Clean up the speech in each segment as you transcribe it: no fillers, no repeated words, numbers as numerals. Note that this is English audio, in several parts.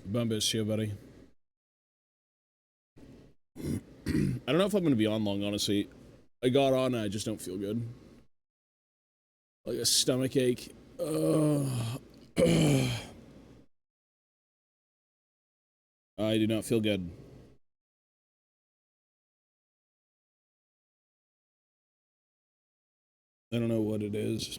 Bumbus, you, buddy. I don't know if I'm gonna be on long, honestly. I got on, I just don't feel good. Like a stomach ache. I do not feel good. I don't know what it is.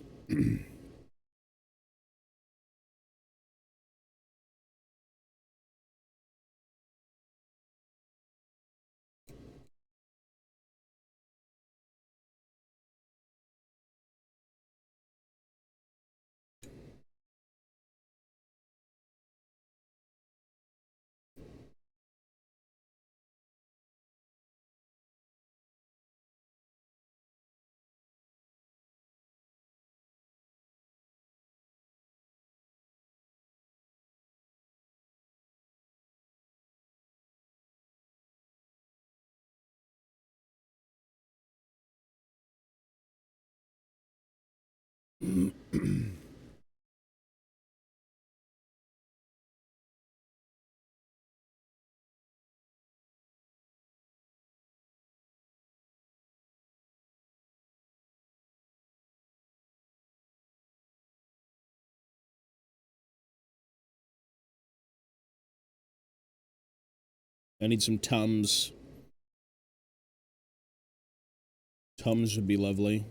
I need some Tums. Tums would be lovely.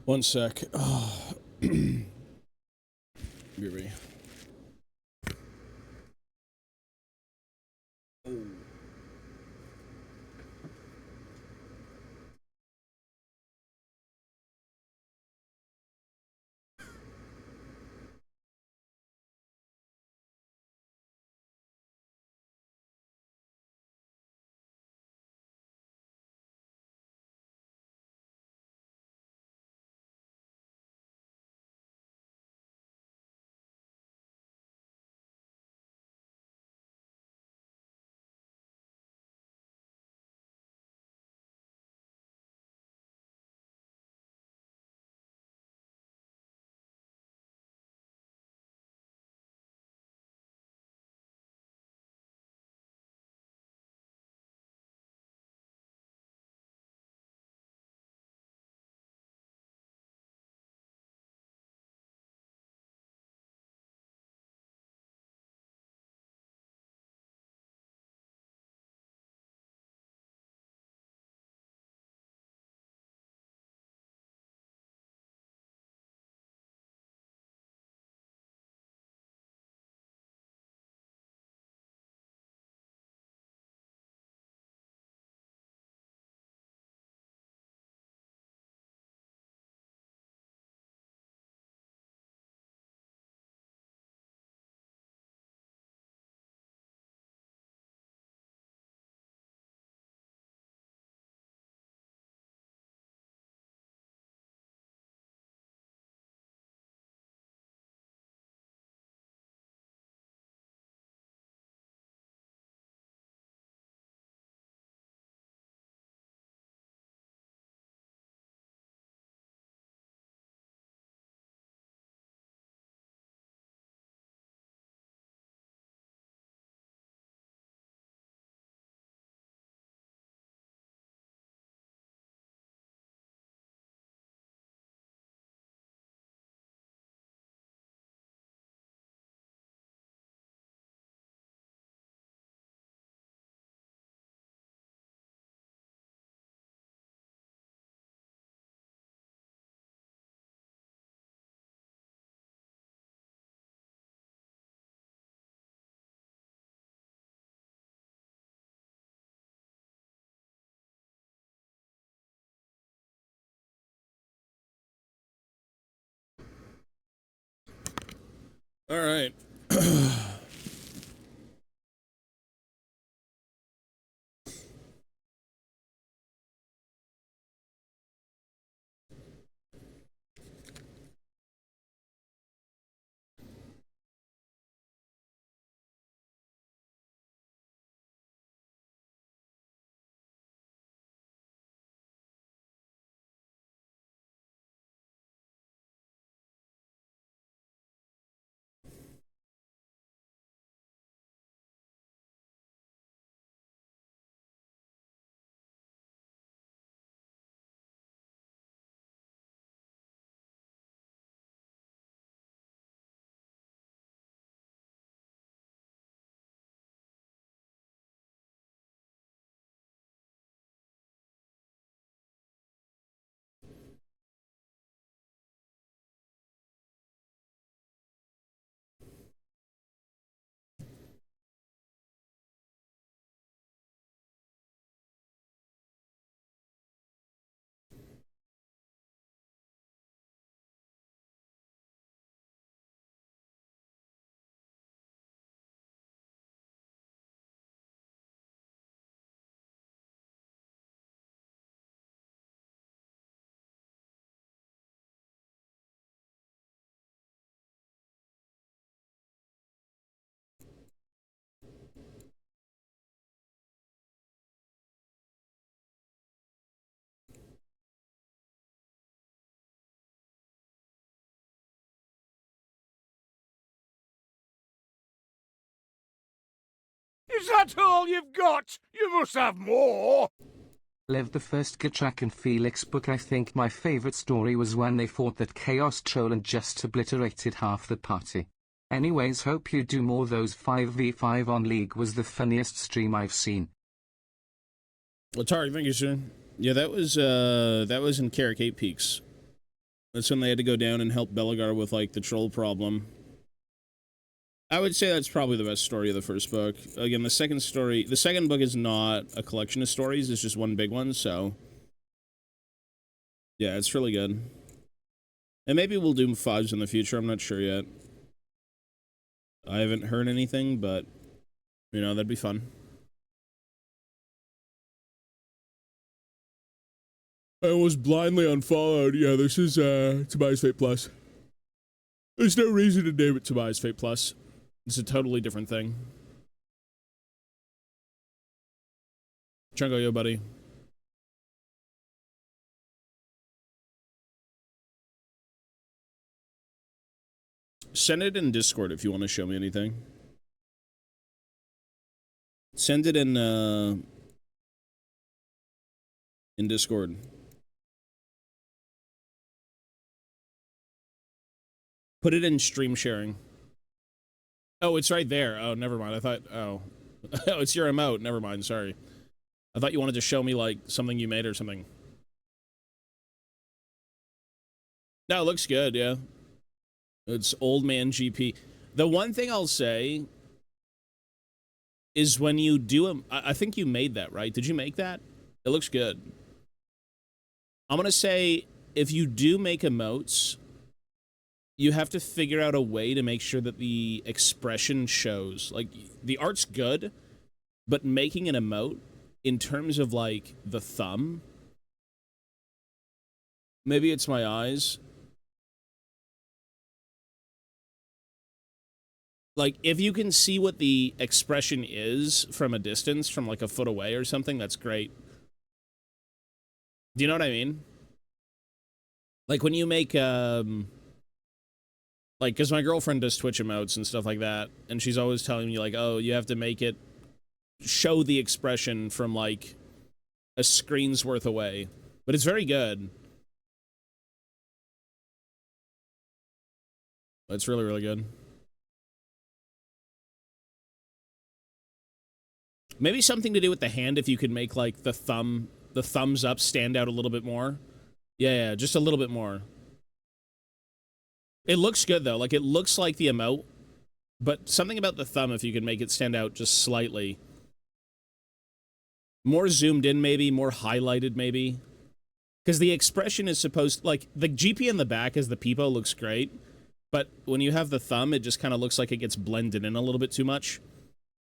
One sec. Oh. Groovy. All right. Is that all you've got? You must have more. Love the first Gachak and Felix book. I think my favorite story was when they fought that chaos troll and just obliterated half the party. Anyways, hope you do more. Those 5v5 on League was the funniest stream I've seen. Well, Tarek, thank you, sir. Yeah, that was in Carrick 8 Peaks. That's when they had to go down and help Belagar with, like, the troll problem. I would say that's probably the best story of the first book. Again, the second book is not a collection of stories, it's just one big one, so... yeah, it's really good. And maybe we'll do 5s in the future, I'm not sure yet. I haven't heard anything, but, you know, that'd be fun. I was blindly unfollowed. Yeah, this is, Tobias Fate Plus. There's no reason to name it Tobias Fate Plus. It's a totally different thing. Chungo, yo, buddy. Send it in Discord if you want to show me anything. Send it in Discord. Put it in stream sharing. Oh, it's right there. Oh, never mind. I thought, oh. Oh, it's your emote. Never mind, sorry. I thought you wanted to show me, like, something you made or something. No, it looks good, yeah. It's Old Man GP. The one thing I'll say is when you do I think you made that, right? Did you make that? It looks good. I'm gonna say, if you do make emotes, you have to figure out a way to make sure that the expression shows. Like, the art's good, but making an emote, in terms of, like, the thumb, maybe it's my eyes. Like, if you can see what the expression is from a distance, from, like, a foot away or something, that's great. Do you know what I mean? Like, when you make, like, because my girlfriend does Twitch emotes and stuff like that, and she's always telling me, like, oh, you have to make it show the expression from, like, a screen's worth away. But it's very good. It's really, really good. Maybe something to do with the hand, if you could make, like, the thumbs up stand out a little bit more. Yeah, just a little bit more. It looks good, though. Like, it looks like the emote, but something about the thumb, if you could make it stand out just slightly. More zoomed in, maybe. More highlighted, maybe. Because the expression is supposed... like, the GP in the back as the peepo looks great, but when you have the thumb, it just kind of looks like it gets blended in a little bit too much.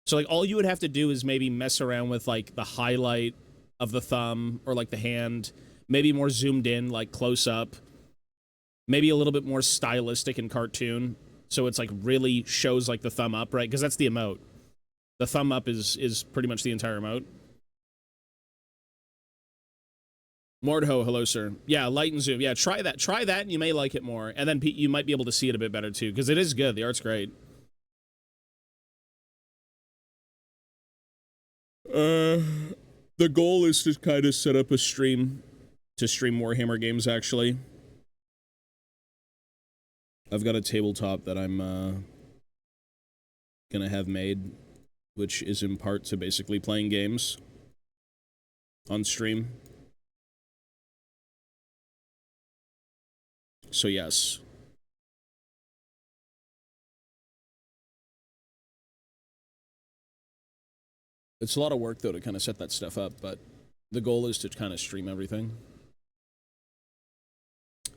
So, like, all you would have to do is maybe mess around with, like, the highlight of the thumb, or, like, the hand. Maybe more zoomed in, like, close up. Maybe a little bit more stylistic and cartoon, so it's, like, really shows, like, the thumb up, right? Because that's the emote. The thumb up is pretty much the entire emote. Mordho, hello, sir. Yeah, light and zoom. Yeah, try that. Try that, and you may like it more. And then you might be able to see it a bit better, too, because it is good. The art's great. The goal is to kind of set up a stream to stream Warhammer games, actually. I've got a tabletop that I'm gonna have made, which is in part to basically playing games on stream. So yes. It's a lot of work, though, to kind of set that stuff up, but the goal is to kind of stream everything.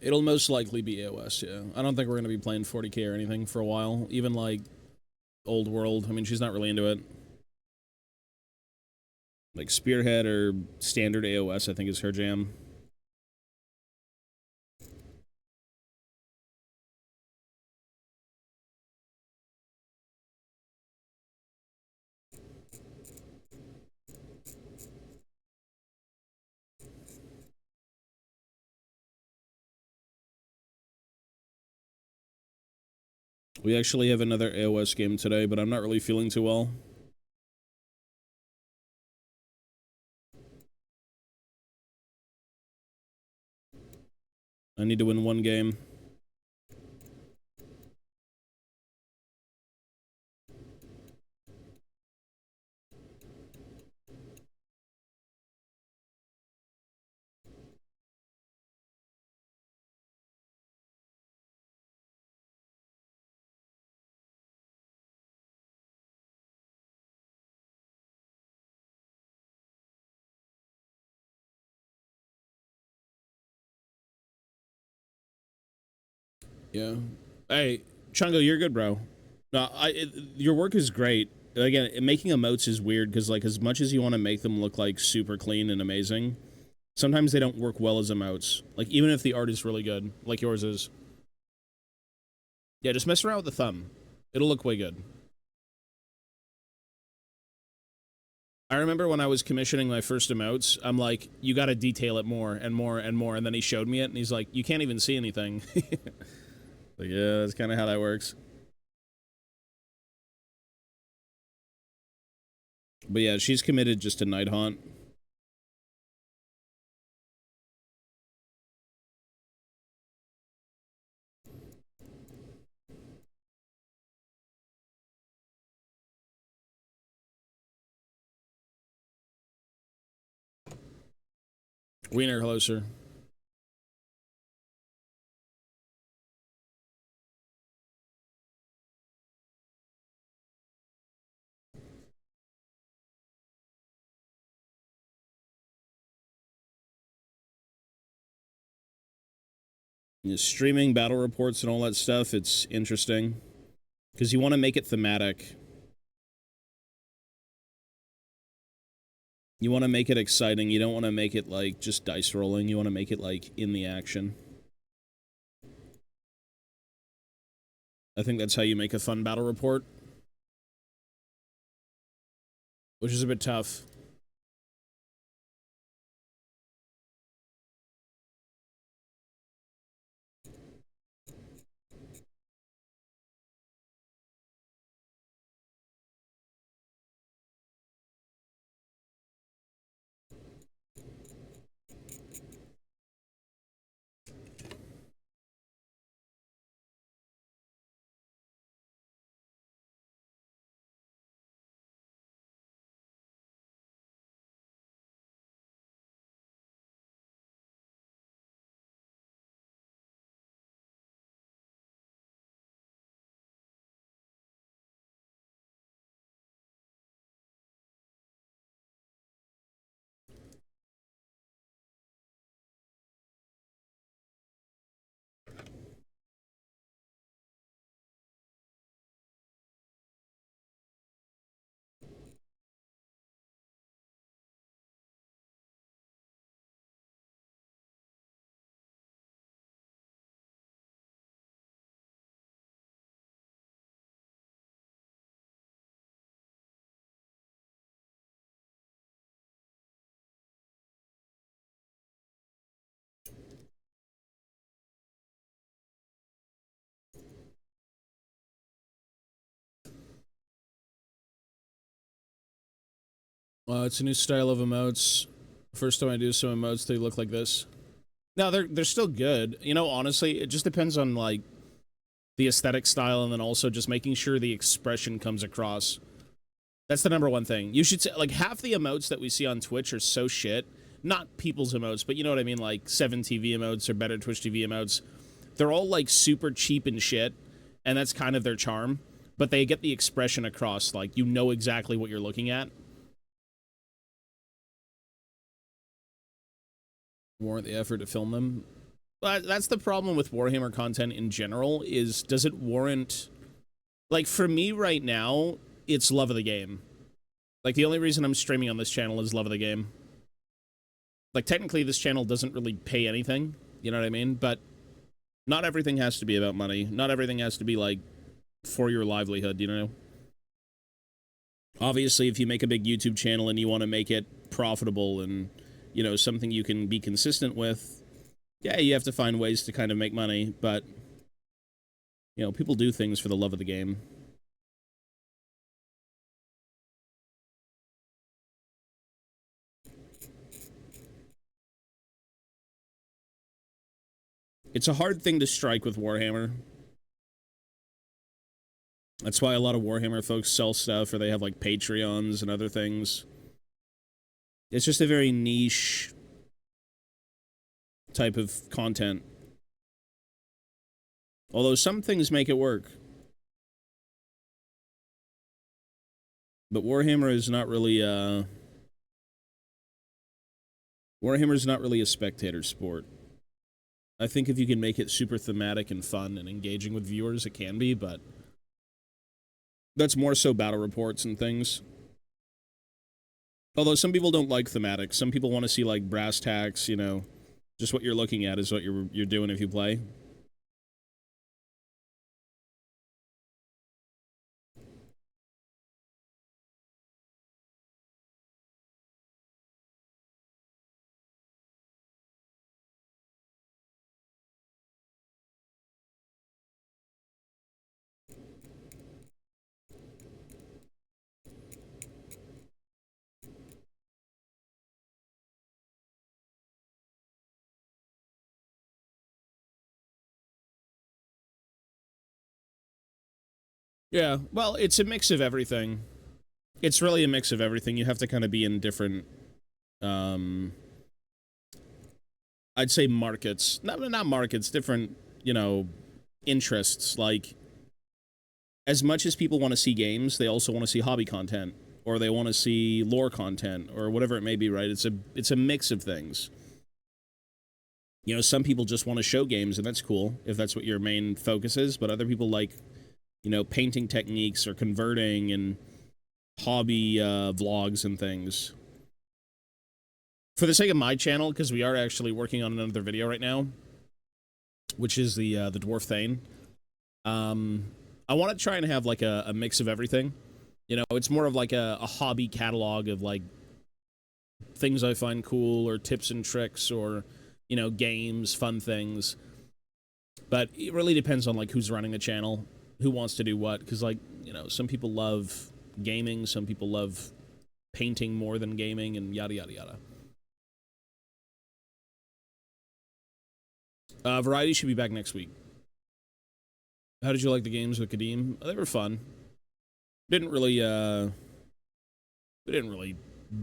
It'll most likely be AOS, yeah. I don't think we're going to be playing 40k or anything for a while. Even, like, Old World. I mean, she's not really into it. Like, Spearhead or standard AOS, I think, is her jam. We actually have another AOS game today, but I'm not really feeling too well. I need to win one game. Yeah. Hey, Chungo, you're good, bro. No, your work is great. Again, making emotes is weird because, like, as much as you want to make them look like super clean and amazing, sometimes they don't work well as emotes. Like, even if the art is really good, like yours is. Yeah, just mess around with the thumb. It'll look way good. I remember when I was commissioning my first emotes, I'm like, you got to detail it more and more and more. And then he showed me it, and he's like, you can't even see anything. Like, yeah, that's kind of how that works. But yeah, she's committed just to Night Haunt. Wiener closer. Streaming battle reports and all that stuff, it's interesting. Because you want to make it thematic. You want to make it exciting. You don't want to make it, like, just dice rolling. You want to make it, like, in the action. I think that's how you make a fun battle report. Which is a bit tough. It's a new style of emotes. First time I do some emotes, they look like this. No, they're still good. You know, honestly, it just depends on, like, the aesthetic style and then also just making sure the expression comes across. That's the number one thing. You should say, like, half the emotes that we see on Twitch are so shit. Not people's emotes, but you know what I mean? Like, 7TV emotes or better Twitch TV emotes. They're all, like, super cheap and shit, and that's kind of their charm. But they get the expression across, like, you know exactly what you're looking at. Warrant the effort to film them. But that's the problem with Warhammer content in general, is does it warrant... Like, for me right now, it's love of the game. Like, the only reason I'm streaming on this channel is love of the game. Like, technically, this channel doesn't really pay anything, you know what I mean? But not everything has to be about money. Not everything has to be, like, for your livelihood, you know? Obviously, if you make a big YouTube channel and you want to make it profitable and, you know, something you can be consistent with, yeah, you have to find ways to kind of make money, but, you know, people do things for the love of the game. It's a hard thing to strike with Warhammer. That's why a lot of Warhammer folks sell stuff, or they have like Patreons and other things. It's just a very niche type of content. Although some things make it work. But Warhammer is not really Warhammer's not really a spectator sport. I think if you can make it super thematic and fun and engaging with viewers, it can be, but that's more so battle reports and things. Although some people don't like thematic. Some people want to see like brass tacks, you know, just what you're looking at is what you're doing if you play. Yeah, well, it's a mix of everything. It's really a mix of everything. You have to kind of be in different, I'd say markets. Not markets, different, you know, interests. Like, as much as people want to see games, they also want to see hobby content, or they want to see lore content, or whatever it may be, right? It's a mix of things. You know, some people just want to show games, and that's cool, if that's what your main focus is, but other people like, you know, painting techniques, or converting, and hobby vlogs and things. For the sake of my channel, because we are actually working on another video right now, which is the Dwarf Thane, I want to try and have like a mix of everything. You know, it's more of like a hobby catalog of like things I find cool, or tips and tricks, or, you know, games, fun things. But it really depends on like who's running the channel, who wants to do what, because like, you know, some people love gaming, some people love painting more than gaming, and yada yada yada. Variety should be back next week. How did you like the games with Kadeem? They were fun. Didn't really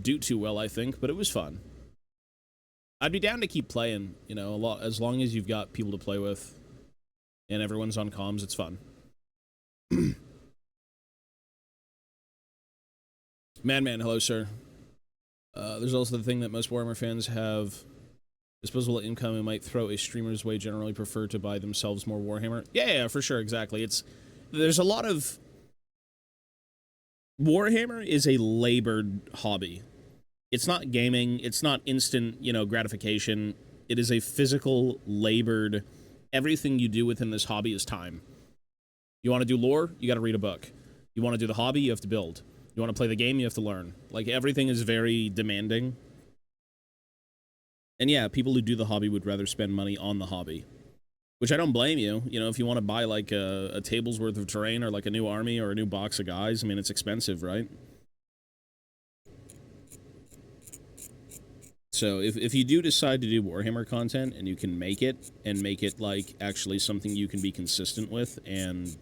do too well, I think, but it was fun. I'd be down to keep playing, you know, a lot, as long as you've got people to play with and everyone's on comms. It's fun. Man, hello, sir. There's also the thing that most Warhammer fans have disposable income and might throw a streamer's way, generally prefer to buy themselves more Warhammer. Yeah, for sure, exactly. There's a lot of... Warhammer is a labored hobby. It's not gaming, it's not instant, you know, gratification. It is a physical, labored... Everything you do within this hobby is time. You want to do lore? You got to read a book. You want to do the hobby? You have to build. You want to play the game? You have to learn. Like, everything is very demanding. And yeah, people who do the hobby would rather spend money on the hobby. Which I don't blame you. You know, if you want to buy, like, a table's worth of terrain, or, like, a new army, or a new box of guys, I mean, it's expensive, right? So, if you do decide to do Warhammer content, and you can make it, and make it, like, actually something you can be consistent with, and,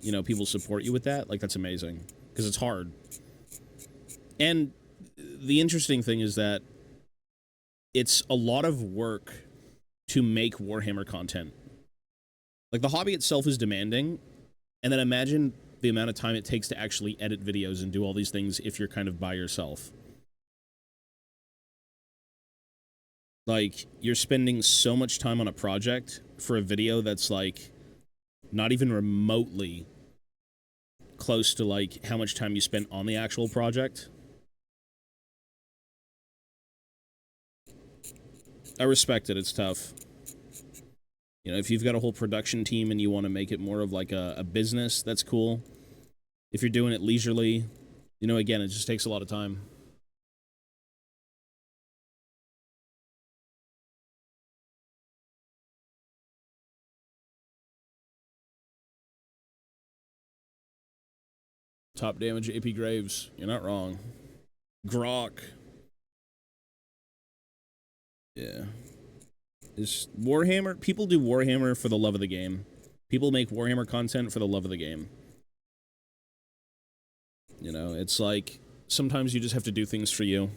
you know, people support you with that, like, that's amazing. Because it's hard. And the interesting thing is that it's a lot of work to make Warhammer content. Like, the hobby itself is demanding, and then imagine the amount of time it takes to actually edit videos and do all these things if you're kind of by yourself. Like, you're spending so much time on a project for a video that's, like, not even remotely close to, like, how much time you spent on the actual project. I respect it. It's tough. You know, if you've got a whole production team and you want to make it more of like a business, that's cool. If you're doing it leisurely, you know, again, it just takes a lot of time. Top damage, AP Graves. You're not wrong. Grok. Yeah. Is Warhammer... People do Warhammer for the love of the game. People make Warhammer content for the love of the game. You know, it's like, sometimes you just have to do things for you.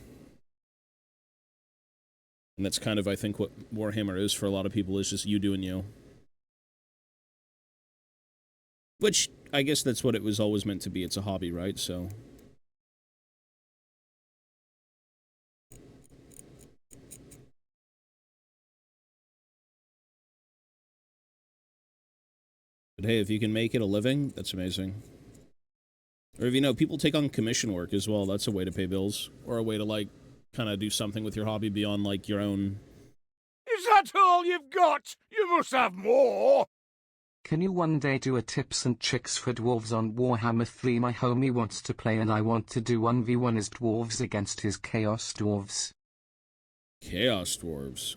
And that's kind of, I think, what Warhammer is for a lot of people, is just you doing you. Which, I guess that's what it was always meant to be. It's a hobby, right? So... But hey, if you can make it a living, that's amazing. Or if you know, people take on commission work as well. That's a way to pay bills. Or a way to, like, kind of do something with your hobby beyond, like, your own... Is that all you've got? You must have more! Can you one day do a tips and tricks for dwarves on Warhammer 3? My homie wants to play and I want to do 1v1 as dwarves against his Chaos Dwarves. Chaos Dwarves.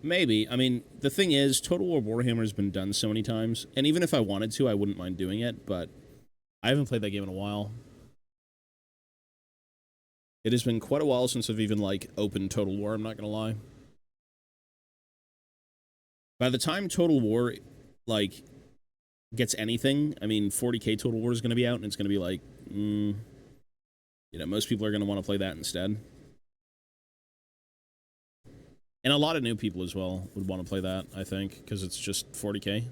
Maybe. I mean, the thing is, Total War Warhammer has been done so many times, and even if I wanted to, I wouldn't mind doing it, but I haven't played that game in a while. It has been quite a while since I've even, like, opened Total War, I'm not gonna lie. By the time Total War, like, gets anything, I mean, 40k Total War is gonna be out, and it's gonna be like, you know, most people are gonna want to play that instead. And a lot of new people as well would want to play that, I think, because it's just 40k.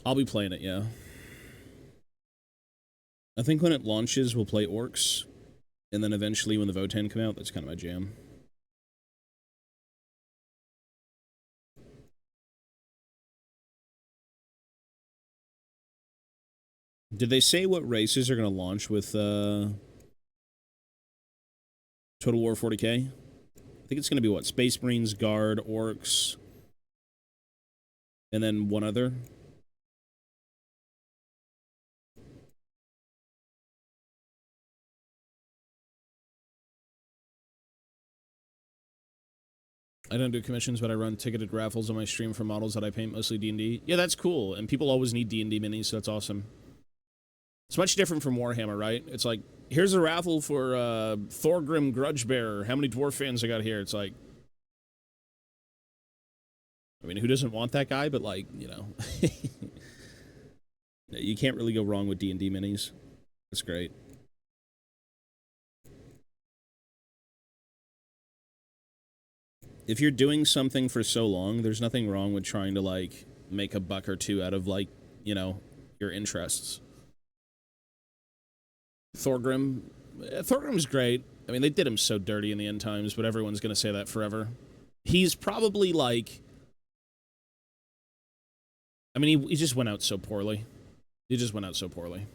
I'll be playing it, yeah. I think when it launches, we'll play Orcs, and then eventually when the Votann come out, that's kind of my jam. Did they say what races are going to launch with Total War 40k? I think it's going to be, what, Space Marines, Guard, Orcs, and then one other. I don't do commissions, but I run ticketed raffles on my stream for models that I paint, mostly D&D. Yeah, that's cool, and people always need D&D minis, so that's awesome. It's much different from Warhammer, right? It's like, here's a raffle for Thorgrim Grudgebearer. How many dwarf fans I got here? It's like... I mean, who doesn't want that guy? But, like, you know... You can't really go wrong with D&D minis. That's great. If you're doing something for so long, there's nothing wrong with trying to, like, make a buck or two out of, like, you know, your interests. Thorgrim. Thorgrim's great. I mean, they did him so dirty in the end times, but everyone's going to say that forever. He's probably, like... I mean, he just went out so poorly. He just went out so poorly.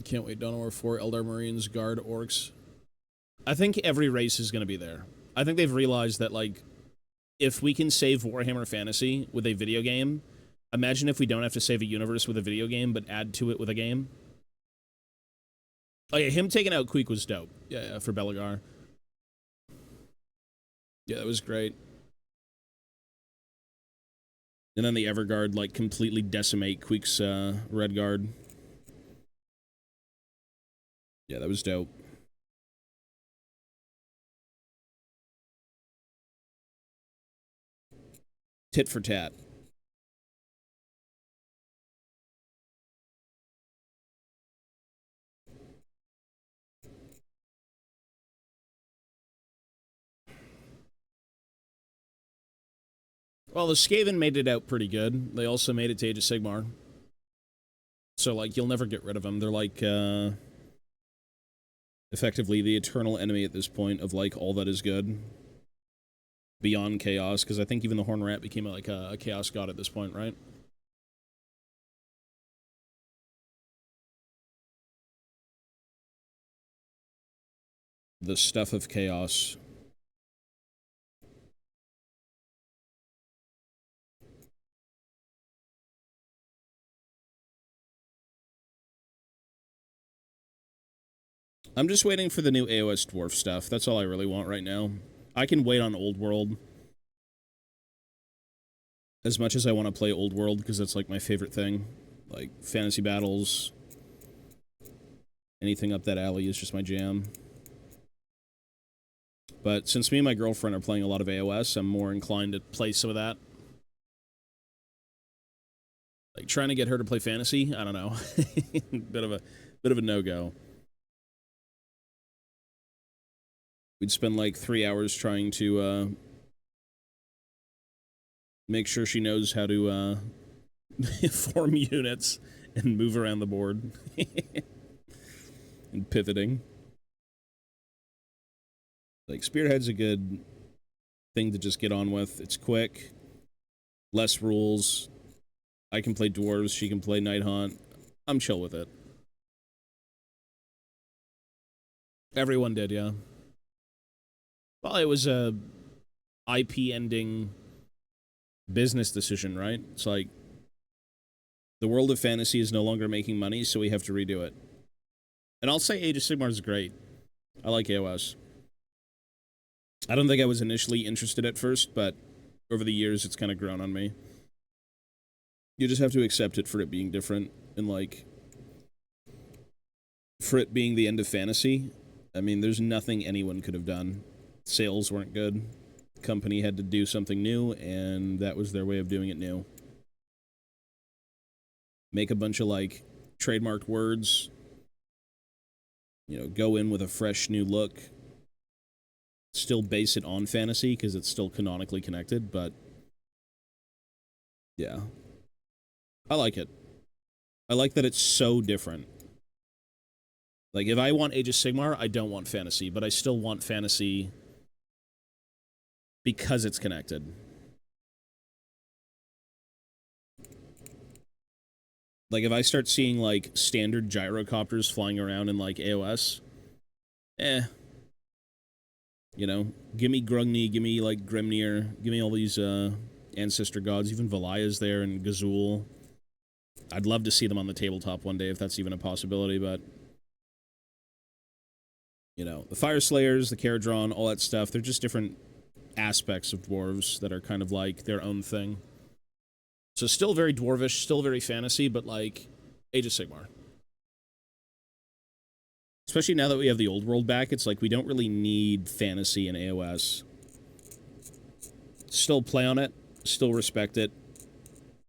Can't wait. Dawn of War 4, Eldar Marines, Guard, Orcs. I think every race is going to be there. I think they've realized that, like, if we can save Warhammer Fantasy with a video game, imagine if we don't have to save a universe with a video game, but add to it with a game. Oh yeah, him taking out Queek was dope. Yeah, for Belagar. Yeah, that was great. And then the Everguard, like, completely decimate Queek's Redguard. Yeah, that was dope. Tit for tat. Well, the Skaven made it out pretty good. They also made it to Age of Sigmar. So, like, you'll never get rid of them. They're like, effectively the eternal enemy at this point of, like, all that is good. Beyond Chaos, because I think even the Horn Rat became, like, a Chaos God at this point, right? The stuff of Chaos. I'm just waiting for the new AOS Dwarf stuff. That's all I really want right now. I can wait on Old World as much as I want to play Old World, because that's, like, my favorite thing. Like, fantasy battles, anything up that alley is just my jam. But since me and my girlfriend are playing a lot of AOS, I'm more inclined to play some of that. Like, trying to get her to play fantasy, I don't know. bit of a no-go. We'd spend like 3 hours trying to make sure she knows how to form units and move around the board. And pivoting. Like, Spearhead's a good thing to just get on with. It's quick. Less rules. I can play dwarves, she can play Night Haunt. I'm chill with it. Everyone did, yeah. Well, it was a IP-ending business decision, right? It's like, the world of fantasy is no longer making money, so we have to redo it. And I'll say Age of Sigmar is great. I like AOS. I don't think I was initially interested at first, but over the years, it's kind of grown on me. You just have to accept it for it being different, and, like, for it being the end of fantasy. I mean, there's nothing anyone could have done. Sales weren't good. The company had to do something new, and that was their way of doing it new. Make a bunch of, like, trademarked words. You know, go in with a fresh new look. Still base it on fantasy, because it's still canonically connected, but yeah. I like it. I like that it's so different. Like, if I want Age of Sigmar, I don't want fantasy, but I still want fantasy because it's connected. Like, if I start seeing, like, standard gyrocopters flying around in, like, AOS, you know, give me Grungni, give me, like, Grimnir, give me all these, ancestor gods, even Valia's there, and Gazul. I'd love to see them on the tabletop one day, if that's even a possibility, but... You know, the Fire Slayers, the Caradron, all that stuff, they're just different aspects of dwarves that are kind of like their own thing. So still very dwarvish, still very fantasy, but like Age of Sigmar. Especially now that we have the old world back, it's like we don't really need fantasy in AOS. Still play on it, still respect it,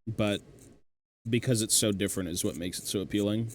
but because it's so different is what makes it so appealing.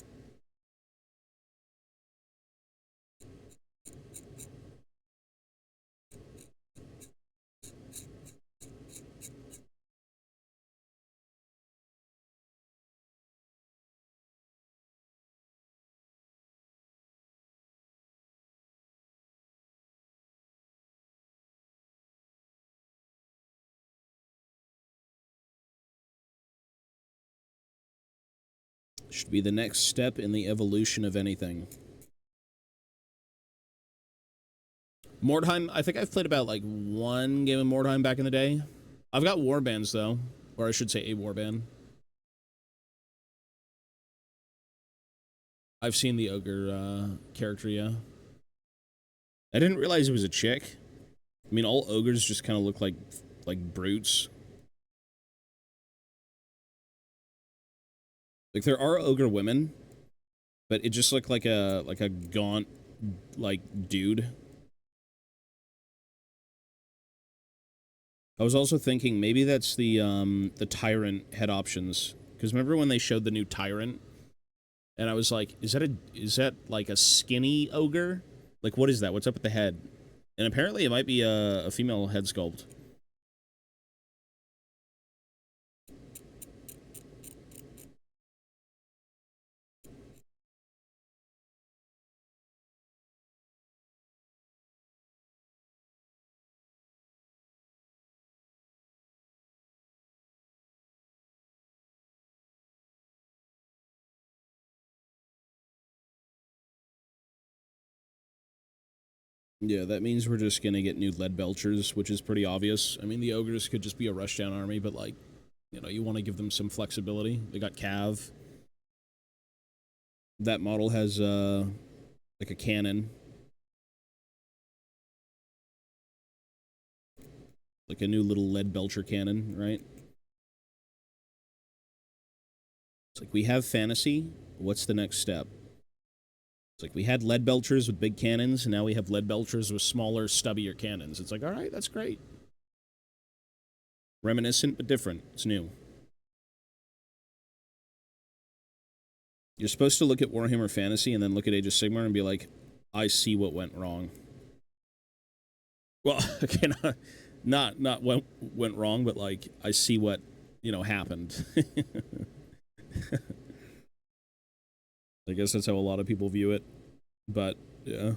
Should be the next step in the evolution of anything. Mordheim, I think I've played about, like, one game of Mordheim back in the day. I've got warbands, though. Or I should say a warband. I've seen the ogre character, yeah. I didn't realize it was a chick. I mean, all ogres just kind of look like brutes. Like, there are ogre women, but it just looked like a gaunt, like, dude. I was also thinking maybe that's the Tyrant head options. Because remember when they showed the new Tyrant? And I was like, is that like a skinny ogre? Like, what is that? What's up with the head? And apparently it might be a female head sculpt. Yeah, that means we're just gonna get new lead belchers, which is pretty obvious. I mean, the ogres could just be a rushdown army, but, like, you know, you want to give them some flexibility. They got Cav. That model has Like a cannon. Like a new little lead belcher cannon, right? It's like, we have fantasy. What's the next step? It's like, we had lead belchers with big cannons, and now we have lead belchers with smaller, stubbier cannons. It's like, all right, that's great. Reminiscent, but different. It's new. You're supposed to look at Warhammer Fantasy and then look at Age of Sigmar and be like, I see what went wrong. Well, okay, not what went wrong, but like, I see what, you know, happened. I guess that's how a lot of people view it, but yeah.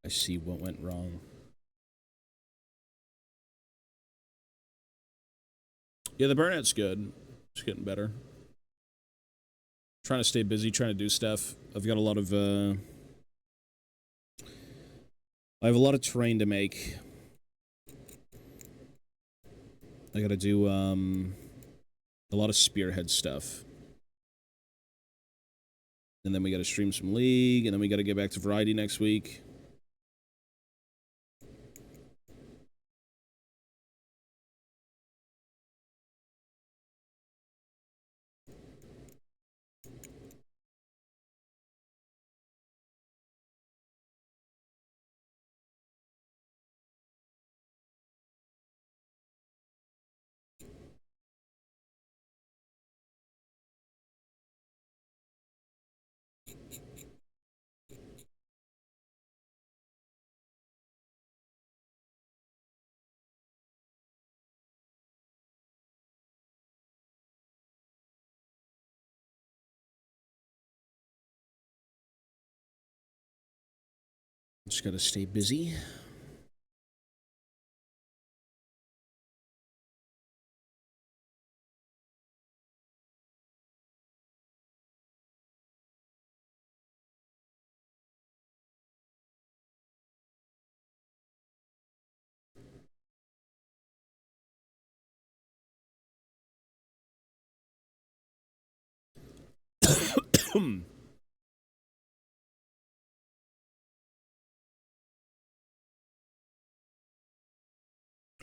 I see what went wrong. Yeah, the burnout's good. It's getting better. Trying to stay busy, trying to do stuff. I've got a lot of, I have a lot of terrain to make. I gotta do, a lot of spearhead stuff. And then we gotta stream some League, and then we gotta get back to Variety next week. Just gotta stay busy.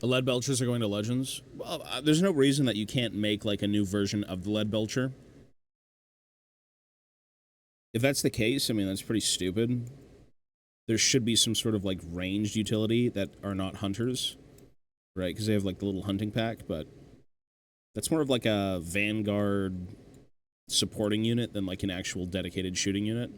The lead belchers are going to Legends. Well, there's no reason that you can't make like a new version of the lead belcher. If that's the case, I mean, that's pretty stupid. There should be some sort of like ranged utility that are not hunters, right? Because they have like the little hunting pack, but that's more of like a Vanguard supporting unit than like an actual dedicated shooting unit.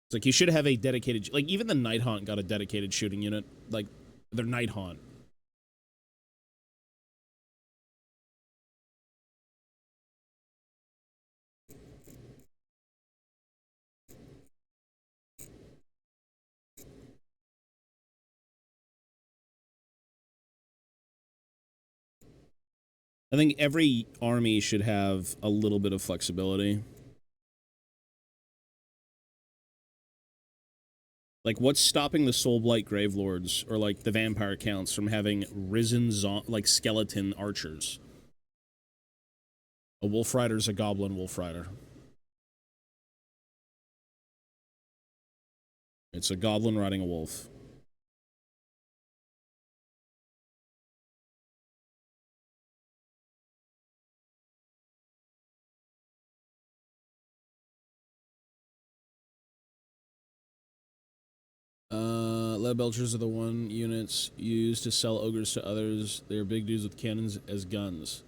It's like, you should have a dedicated, like, even the Night Haunt got a dedicated shooting unit. Like, their Night Haunt. I think every army should have a little bit of flexibility. Like, what's stopping the Soulblight Gravelords or, like, the Vampire Counts from having risen, like, skeleton archers? A Wolf Rider's a Goblin Wolf Rider. It's a Goblin riding a wolf. Lead Belchers are the one units used to sell ogres to others. They're big dudes with cannons as guns.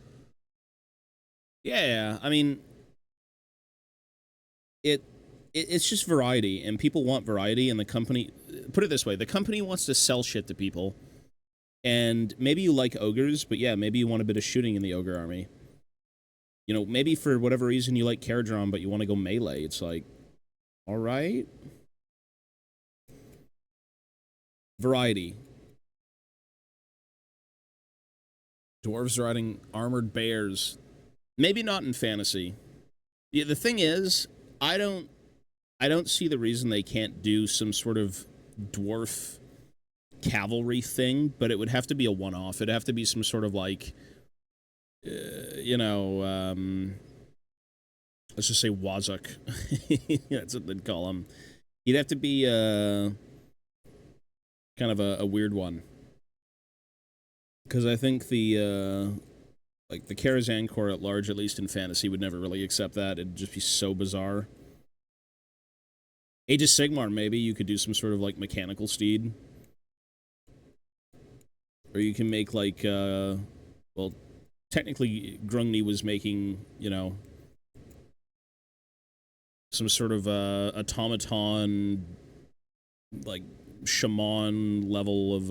Yeah, I mean, it's just variety, and people want variety, and the company, put it this way, the company wants to sell shit to people, and maybe you like ogres, but yeah, maybe you want a bit of shooting in the ogre army. You know, maybe for whatever reason you like Caradron, but you want to go melee. It's like, all right. Variety. Dwarves riding armored bears. Maybe not in fantasy. Yeah, the thing is, I don't see the reason they can't do some sort of dwarf cavalry thing, but it would have to be a one-off. It'd have to be some sort of like, you know, let's just say Wazuk. That's what they'd call him. He'd have to be kind of a weird one. Because I think the like the Karazhan Corps at large, at least in fantasy, would never really accept that. It'd just be so bizarre. Age of Sigmar, maybe you could do some sort of like mechanical steed. Or you can make like, well, technically Grungni was making, you know, some sort of automaton, like shaman level of,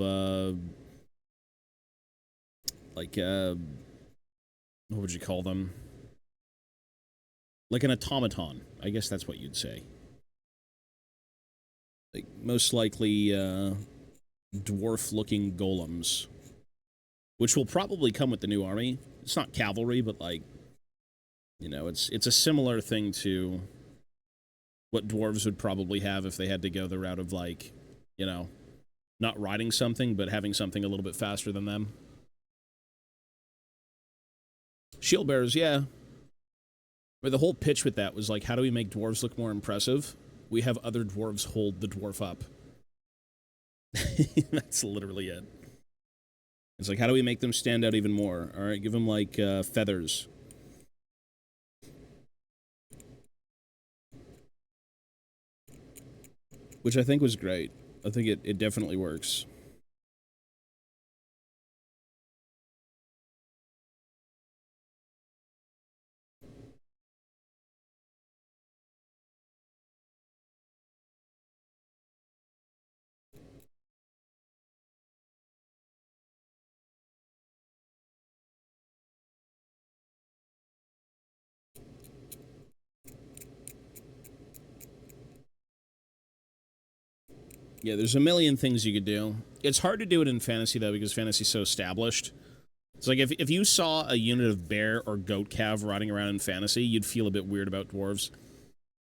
like, what would you call them? Like an automaton. I guess that's what you'd say. Like, most likely, dwarf-looking golems. Which will probably come with the new army. It's not cavalry, but, like, you know, it's a similar thing to what dwarves would probably have if they had to go the route of, like, you know, not riding something, but having something a little bit faster than them. Shield bearers, yeah. But the whole pitch with that was like, how do we make dwarves look more impressive? We have other dwarves hold the dwarf up. That's literally it. It's like, how do we make them stand out even more? All right, give them, like, feathers. Which I think was great. I think it definitely works. Yeah, there's a million things you could do. It's hard to do it in fantasy, though, because fantasy's so established. It's like, if you saw a unit of bear or goat cav riding around in fantasy, you'd feel a bit weird about dwarves.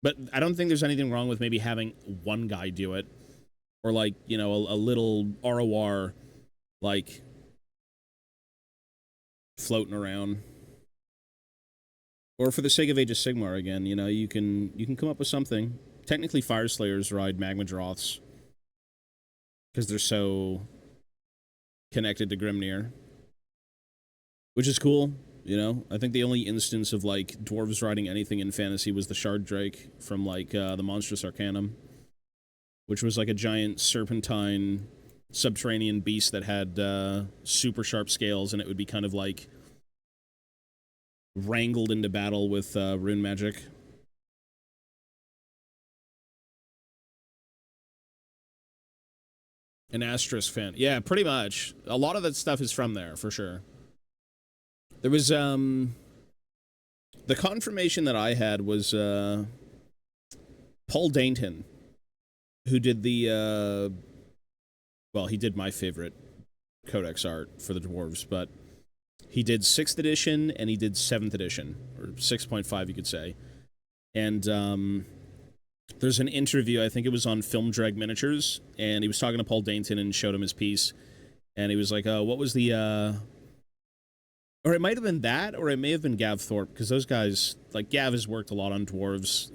But I don't think there's anything wrong with maybe having one guy do it. Or, like, you know, a little ROR, like, floating around. Or for the sake of Age of Sigmar, again, you know, you can come up with something. Technically, Fire Slayers ride Magma Droths. Because they're so connected to Grimnir. Which is cool, you know? I think the only instance of, like, dwarves riding anything in fantasy was the Shard Drake from, like, the Monstrous Arcanum. Which was, like, a giant serpentine subterranean beast that had super sharp scales, and it would be kind of, like, wrangled into battle with rune magic. An Asterisk fan. Yeah, pretty much. A lot of that stuff is from there, for sure. There was, the confirmation that I had was, Paul Dainton, who did the, well, he did my favorite Codex art for the dwarves, but he did 6th edition and he did 7th edition, or 6.5, you could say. And, there's an interview, I think it was on Film Drag Miniatures, and he was talking to Paul Dainton and showed him his piece, and he was like, what was the, or it might have been that, or it may have been Gav Thorpe, because those guys, like, Gav has worked a lot on dwarves,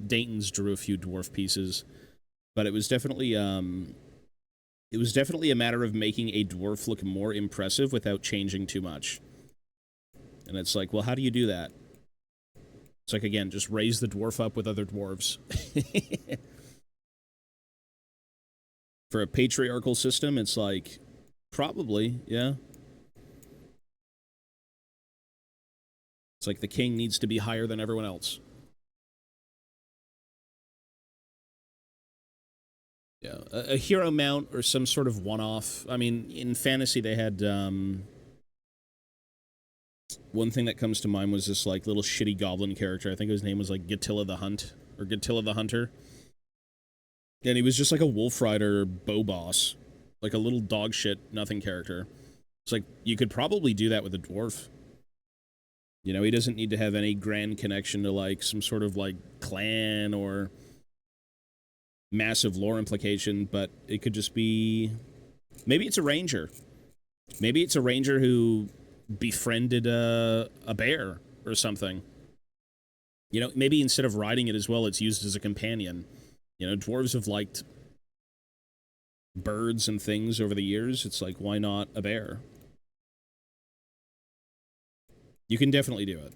Dainton's drew a few dwarf pieces, but it was definitely a matter of making a dwarf look more impressive without changing too much. And it's like, well, how do you do that? It's like, again, just raise the dwarf up with other dwarves. For a patriarchal system, it's like, probably, yeah. It's like the king needs to be higher than everyone else. Yeah, a hero mount or some sort of one-off. I mean, in fantasy, they had, one thing that comes to mind was this, like, little shitty goblin character. I think his name was, like, Gatilla the Hunt, or Gatilla the Hunter. And he was just, like, a wolf rider bow boss. Like, a little dog shit nothing character. It's like, you could probably do that with a dwarf. You know, he doesn't need to have any grand connection to, like, some sort of, like, clan or massive lore implication, but it could just be, Maybe it's a ranger. Maybe it's a ranger who befriended a bear or something. You know, maybe instead of riding it as well, it's used as a companion. You know, dwarves have liked birds and things over the years. It's like, why not a bear? You can definitely do it.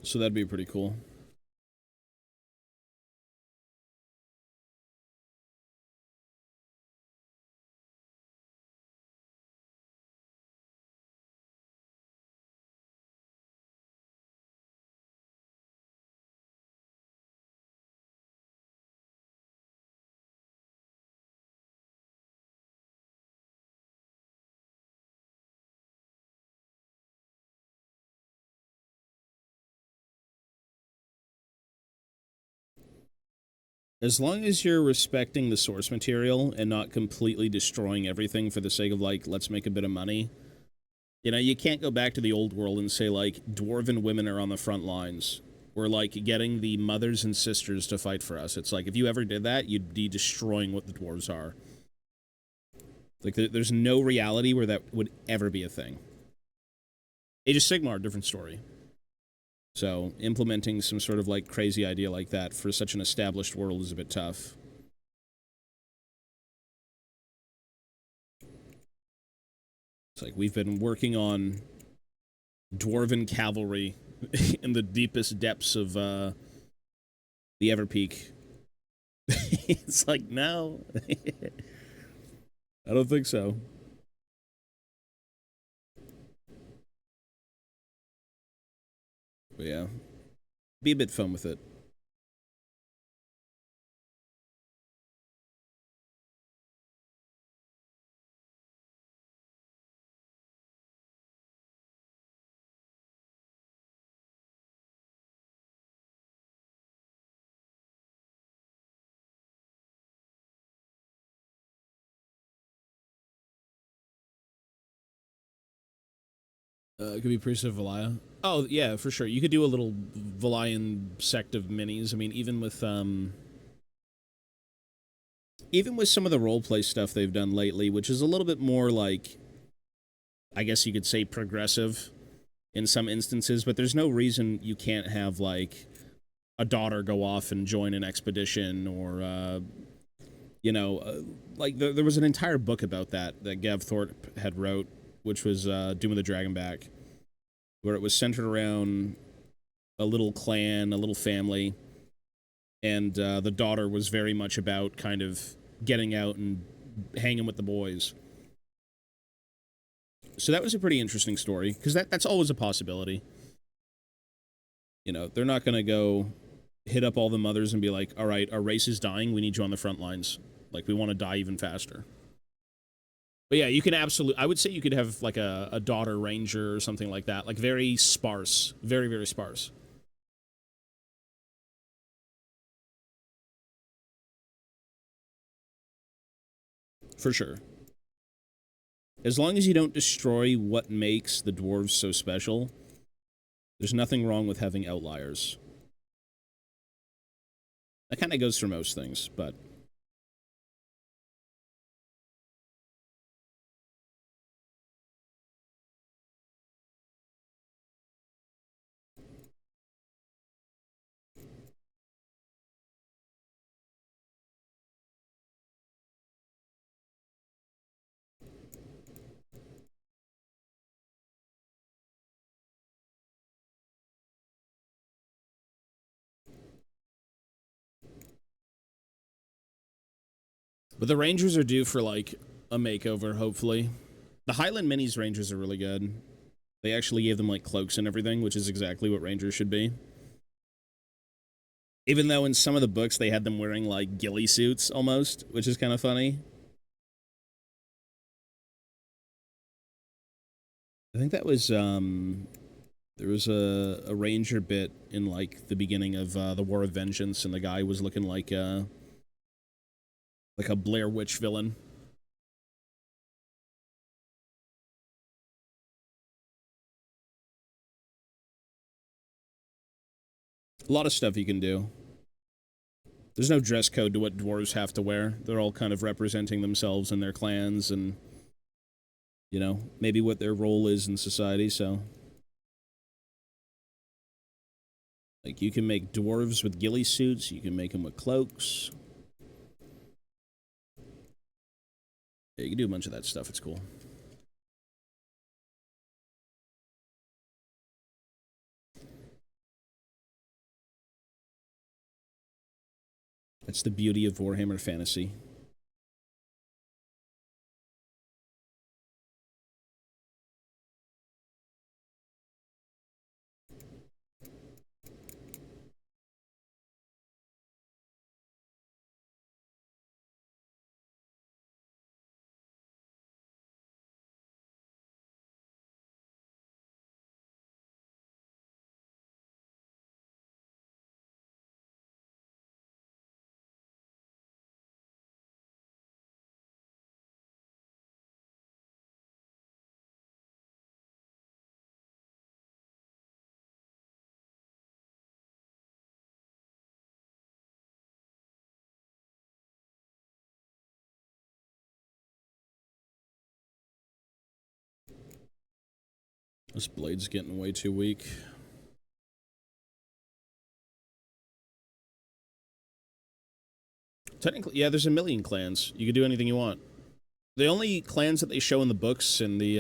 So that'd be pretty cool. As long as you're respecting the source material and not completely destroying everything for the sake of, like, let's make a bit of money. You know, you can't go back to the old world and say, like, dwarven women are on the front lines. We're, like, getting the mothers and sisters to fight for us. It's like, if you ever did that, you'd be destroying what the dwarves are. Like, there's no reality where that would ever be a thing. Age of Sigmar, different story. So, implementing some sort of, like, crazy idea like that for such an established world is a bit tough. It's like, we've been working on dwarven cavalry in the deepest depths of, the Everpeak. It's like, no. I don't think so. But yeah. Be a bit fun with it. It could be Priest of Valaya. Oh, yeah, for sure. You could do a little Valayan sect of minis. I mean, even with some of the roleplay stuff they've done lately, which is a little bit more like, I guess you could say, progressive in some instances, but there's no reason you can't have, like, a daughter go off and join an expedition, or, you know, like, there was an entire book about that Gav Thorpe had wrote, which was Doom of the Dragonback, where it was centered around a little clan, a little family, and the daughter was very much about kind of getting out and hanging with the boys. So that was a pretty interesting story, because that's always a possibility. You know, they're not going to go hit up all the mothers and be like, all right, our race is dying, we need you on the front lines. Like, we want to die even faster. But yeah, you can absolutely, I would say you could have, like, a daughter ranger or something like that. Like, very sparse. Very, very sparse. For sure. As long as you don't destroy what makes the dwarves so special, there's nothing wrong with having outliers. That kind of goes for most things, but... But the Rangers are due for, like, a makeover, hopefully. The Highland Minis Rangers are really good. They actually gave them, like, cloaks and everything, which is exactly what Rangers should be. Even though in some of the books they had them wearing, like, ghillie suits, almost, which is kind of funny. I think that was, There was a ranger bit in, like, the beginning of the War of Vengeance, and the guy was looking like a Blair Witch villain. A lot of stuff you can do. There's no dress code to what dwarves have to wear. They're all kind of representing themselves and their clans and, you know, maybe what their role is in society, so... Like, you can make dwarves with ghillie suits, you can make them with cloaks. Yeah, you can do a bunch of that stuff, it's cool. That's the beauty of Warhammer Fantasy. This blade's getting way too weak. Technically, yeah, there's a million clans. You can do anything you want. The only clans that they show in the books and the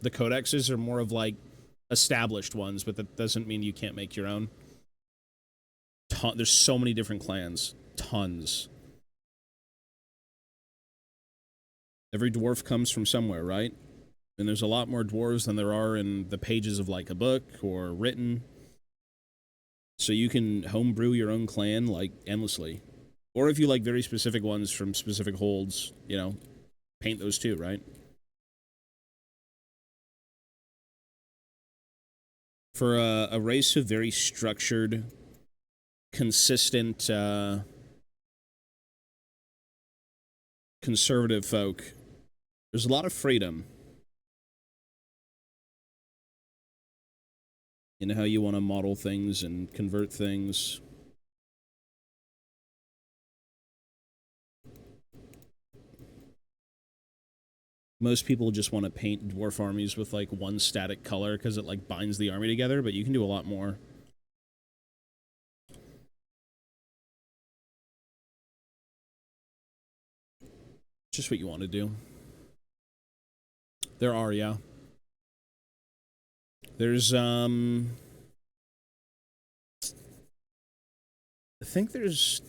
codexes are more of, like, established ones, but that doesn't mean you can't make your own. There's so many different clans. Tons. Every dwarf comes from somewhere, right? And there's a lot more dwarves than there are in the pages of, like, a book or written. So you can homebrew your own clan, like, endlessly. Or if you like very specific ones from specific holds, you know, paint those too, right? For a race of very structured, consistent, conservative folk, there's a lot of freedom. In how you want to model things and convert things. Most people just want to paint dwarf armies with, like, one static color because it, like, binds the army together, but you can do a lot more. Just what you want to do. There are, yeah. There's, I think there's,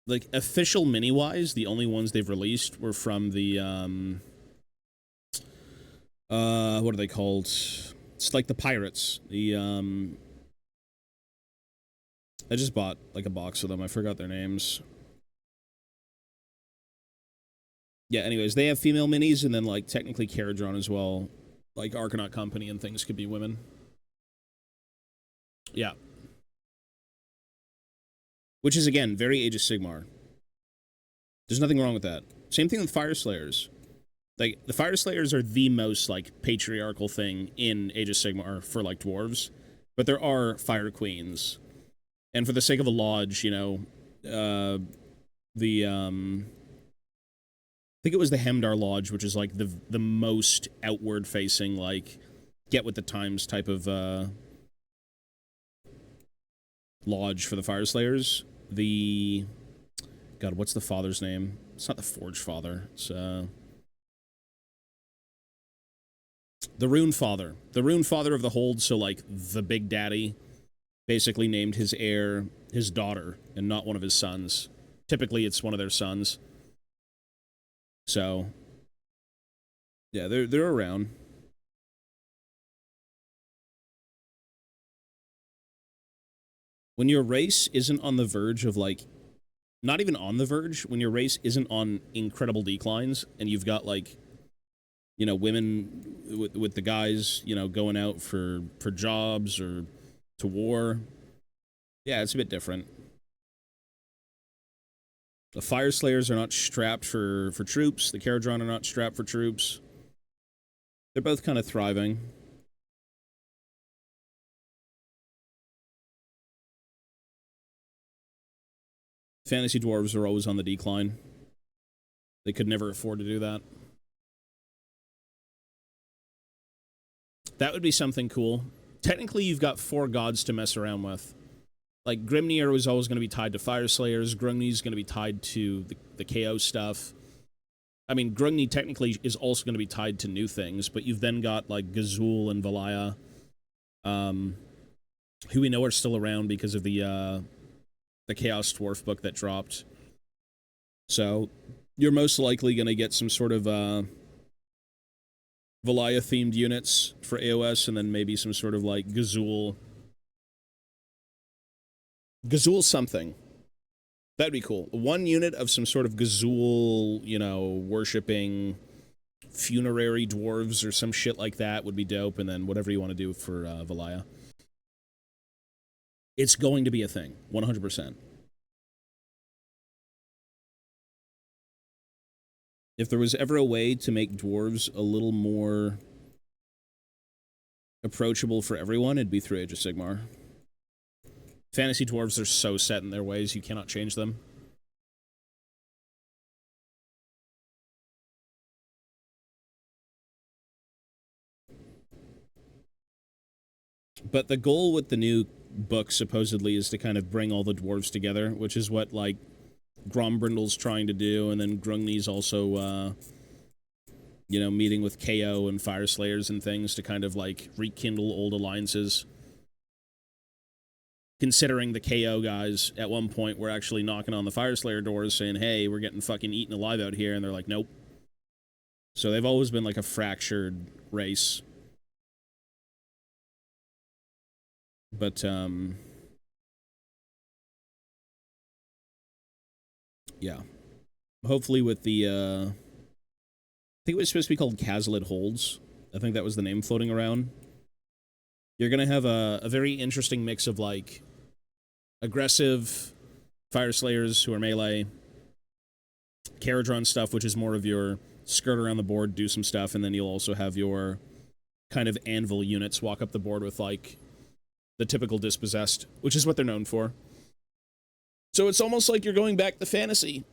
like, official mini-wise, the only ones they've released were from the, what are they called? It's like the pirates. The, I just bought, like, a box of them. I forgot their names. Yeah, anyways, they have female minis, and then, like, technically Caradron as well. Like, Argonaut Company and things could be women. Yeah. Which is, again, very Age of Sigmar. There's nothing wrong with that. Same thing with Fire Slayers. Like, the Fire Slayers are the most, like, patriarchal thing in Age of Sigmar for, like, dwarves. But there are Fire Queens. And for the sake of a lodge, you know, I think it was the Hemdar Lodge, which is, like, the most outward-facing, like, get with the times type of, lodge for the Fire Slayers. The... God, what's the father's name? It's not the Forge Father. It's, the Rune Father. The Rune Father of the Hold, so, like, the Big Daddy basically named his heir his daughter and not one of his sons. Typically, it's one of their sons. So, yeah, they're around. When your race isn't on the verge of, like, not even on the verge, when your race isn't on incredible declines, and you've got, like, you know, women with the guys, you know, going out for jobs or to war. Yeah, it's a bit different. The Fire Slayers are not strapped for troops. The Caradron are not strapped for troops. They're both kind of thriving. Fantasy Dwarves are always on the decline. They could never afford to do that. That would be something cool. Technically, you've got 4 gods to mess around with. Like, Grimnir was always going to be tied to Fire Slayers. Grungni's going to be tied to the KO stuff. I mean, Grungni technically is also going to be tied to new things, but you've then got, like, Gazul and Valaya, who we know are still around because of the Chaos Dwarf book that dropped. So, you're most likely going to get some sort of Valaya-themed units for AOS, and then maybe some sort of, like, Gazul something. That'd be cool. 1 unit of some sort of Gazul, you know, worshipping funerary dwarves or some shit like that would be dope, and then whatever you want to do for Valaya. It's going to be a thing, 100%. If there was ever a way to make dwarves a little more approachable for everyone, it'd be through Age of Sigmar. Fantasy dwarves are so set in their ways, you cannot change them. But the goal with the new book, supposedly, is to kind of bring all the dwarves together, which is what, like, Grombrindle's trying to do, and then Grungni's also, you know, meeting with KO and Fire Slayers and things to kind of, like, rekindle old alliances. Considering the KO guys at one point were actually knocking on the Fire Slayer doors saying, hey, we're getting fucking eaten alive out here, and they're like, nope. So they've always been like a fractured race. But, yeah. Hopefully with the, I think it was supposed to be called Kazalid Holds. I think that was the name floating around. You're gonna have a very interesting mix of, like, aggressive Fire Slayers who are melee, Caradron stuff, which is more of your skirt around the board, do some stuff, and then you'll also have your kind of anvil units walk up the board with, like, the typical dispossessed, which is what they're known for. So it's almost like you're going back to fantasy,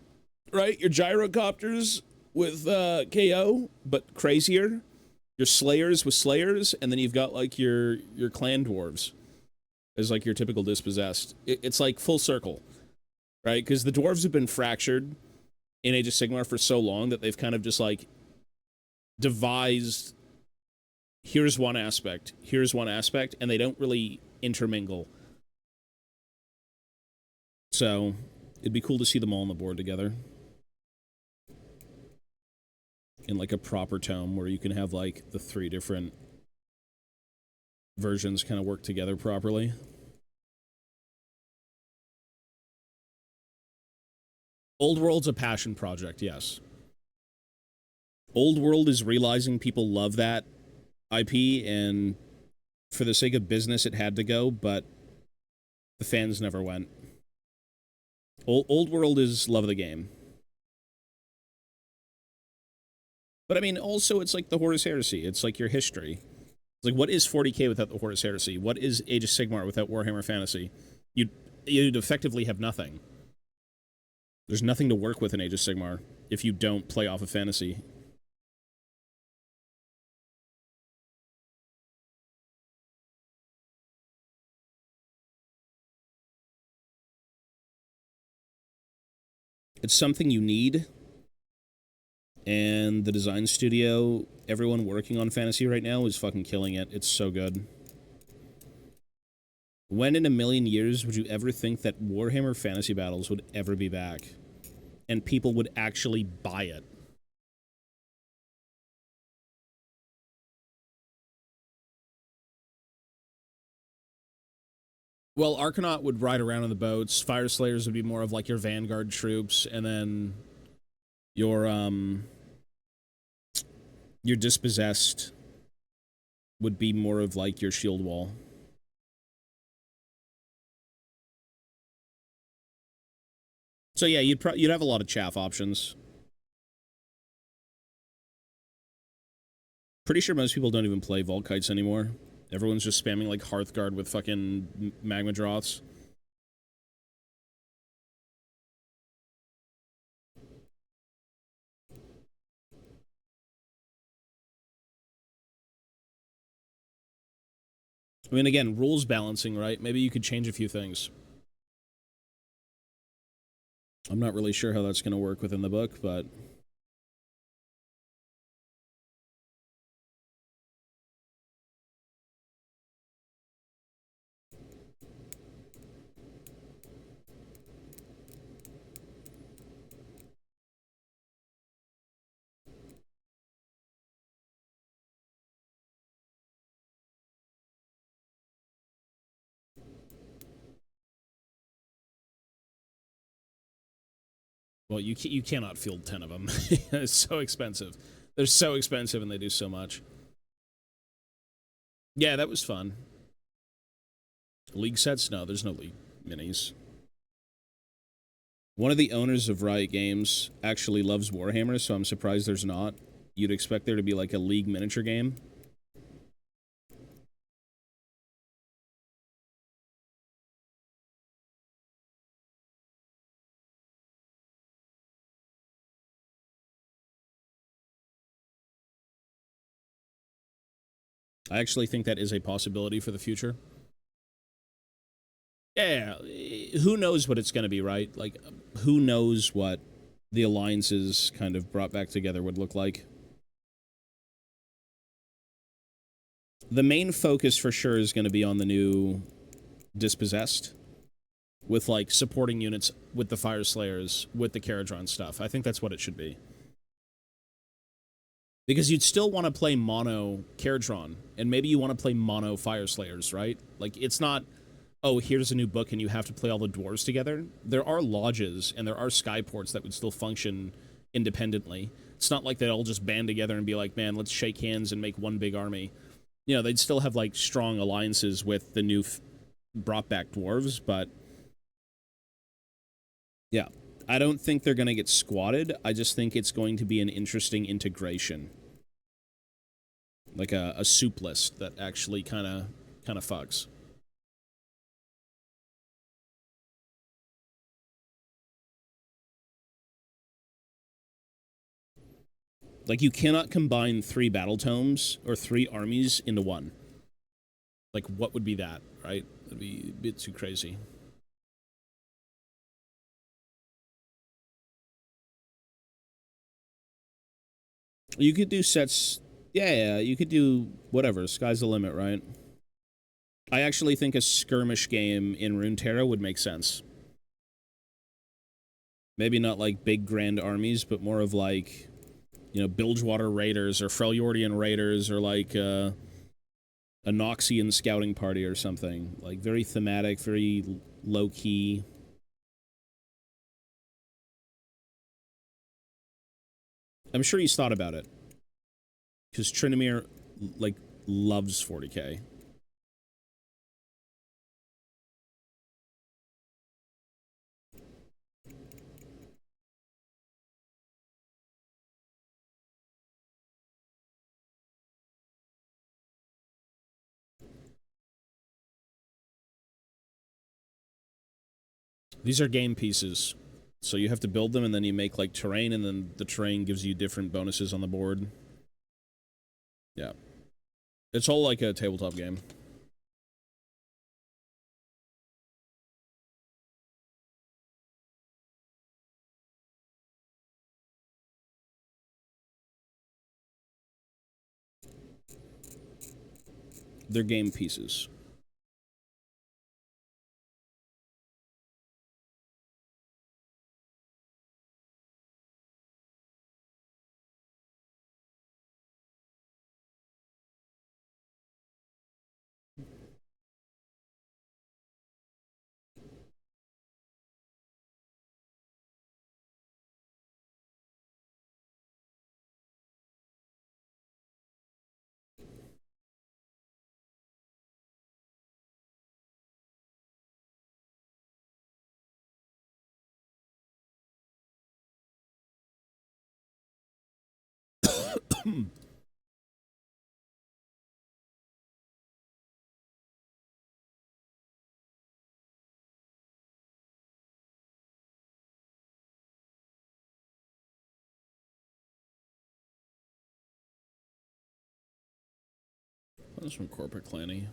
right? Your gyrocopters with KO, but crazier. Your slayers with slayers, and then you've got, like, your clan dwarves as, like, your typical dispossessed. It's like full circle, right? Because the dwarves have been fractured in Age of Sigmar for so long that they've kind of just, like, devised, here's one aspect, and they don't really intermingle. So it'd be cool to see them all on the board together in, like, a proper tome where you can have, like, the 3 different versions kind of work together properly. Old World's a passion project, yes. Old World is realizing people love that IP, and for the sake of business, it had to go, but the fans never went. Old World is love of the game. But, I mean, also, it's like the Horus Heresy. It's like your history. It's like, what is 40k without the Horus Heresy? What is Age of Sigmar without Warhammer Fantasy? You'd effectively have nothing. There's nothing to work with in Age of Sigmar if you don't play off of fantasy. It's something you need, and the design studio, everyone working on fantasy right now is fucking killing it. It's so good. When in a million years would you ever think that Warhammer Fantasy Battles would ever be back? And people would actually buy it? Well, Arcanaut would ride around on the boats. Fire Slayers would be more of, like, your vanguard troops, and then your Your dispossessed would be more of like your shield wall. So yeah, you'd have a lot of chaff options. Pretty sure most people don't even play Vault Kites anymore. Everyone's just spamming like Hearthguard with fucking Magma Droths. I mean, again, rules balancing, right? Maybe you could change a few things. I'm not really sure how that's going to work within the book, but... Well, you cannot field 10 of them. It's so expensive. They're so expensive and they do so much. Yeah, that was fun. League sets? No, there's no League minis. One of the owners of Riot Games actually loves Warhammer, so I'm surprised there's not. You'd expect there to be like a League miniature game. I actually think that is a possibility for the future. Yeah, who knows what it's going to be, right? Like, who knows what the alliances kind of brought back together would look like. The main focus for sure is going to be on the new Dispossessed, with like supporting units with the Fire Slayers, with the Caradron stuff. I think that's what it should be. Because you'd still want to play mono Caradron, and maybe you want to play mono Fire Slayers, right? Like, it's not, oh, here's a new book and you have to play all the dwarves together. There are lodges and there are skyports that would still function independently. It's not like they'd all just band together and be like, man, let's shake hands and make one big army. You know, they'd still have, like, strong alliances with the new brought back dwarves, but yeah. I don't think they're going to get squatted. I just think it's going to be an interesting integration. Like a soup list that actually kind of fucks. Like, you cannot combine 3 battle tomes or 3 armies into one. Like, what would be that, right? That'd be a bit too crazy. You could do sets... Yeah, you could do whatever. Sky's the limit, right? I actually think a skirmish game in Runeterra would make sense. Maybe not like big grand armies, but more of like, you know, Bilgewater Raiders or Freljordian Raiders or like a Noxian scouting party or something. Like, very thematic, very low-key. I'm sure he's thought about it. Because Trinomir, like, loves 40k. These are game pieces. So you have to build them, and then you make, like, terrain, and then the terrain gives you different bonuses on the board. Yeah. It's all like a tabletop game. They're game pieces. That's from Corporate Clanny.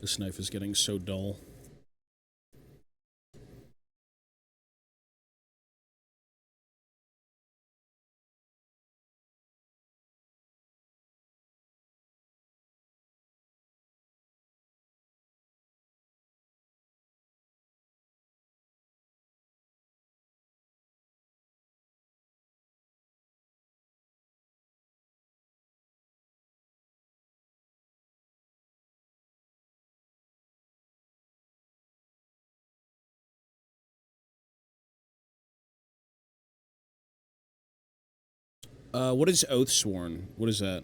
This knife is getting so dull. What is Oathsworn? What is that?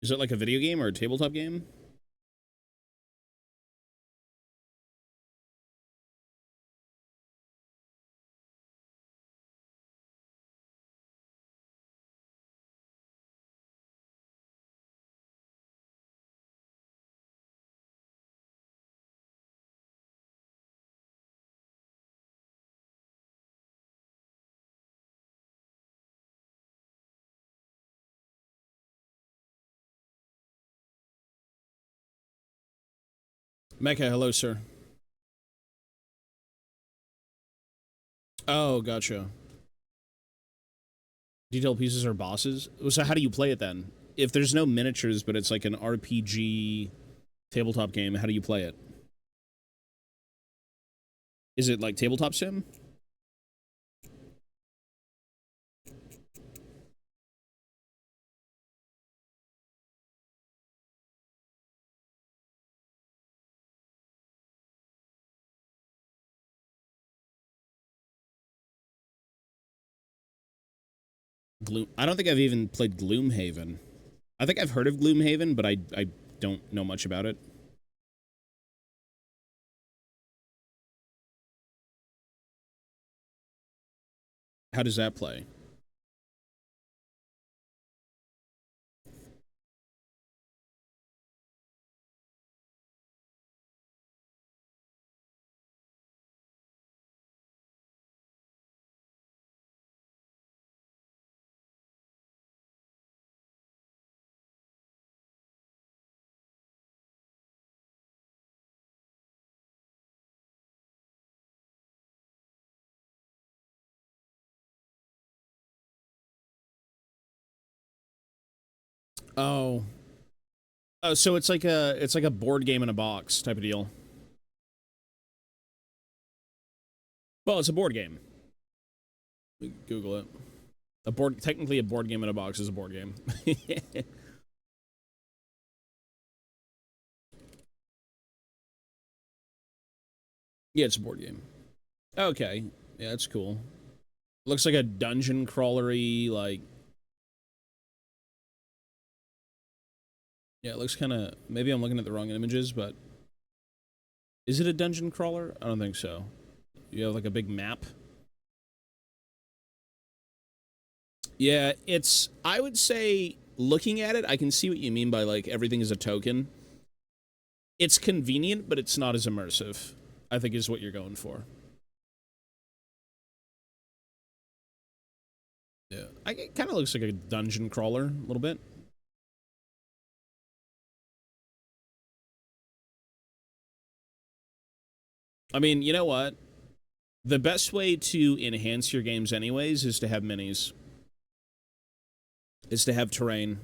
Is it like a video game or a tabletop game? Mecha, hello, sir. Oh, gotcha. Detailed pieces are bosses? So how do you play it then? If there's no miniatures, but it's like an RPG tabletop game, how do you play it? Is it like tabletop sim? Gloom. I don't think I've even played Gloomhaven. I think I've heard of Gloomhaven, but I don't know much about it. How does that play? Oh. Oh, so it's like a board game in a box type of deal. Well, it's a board game. Google it. Technically a board game in a box is a board game. Yeah, it's a board game. Okay. Yeah, that's cool. Looks like a dungeon crawlery, like... Yeah, it looks kind of... Maybe I'm looking at the wrong images, but... Is it a dungeon crawler? I don't think so. You have, like, a big map. Yeah, it's... I would say, looking at it, I can see what you mean by, like, everything is a token. It's convenient, but it's not as immersive, I think is what you're going for. Yeah. It kind of looks like a dungeon crawler, a little bit. I mean, you know what? The best way to enhance your games anyways is to have minis. Is to have terrain.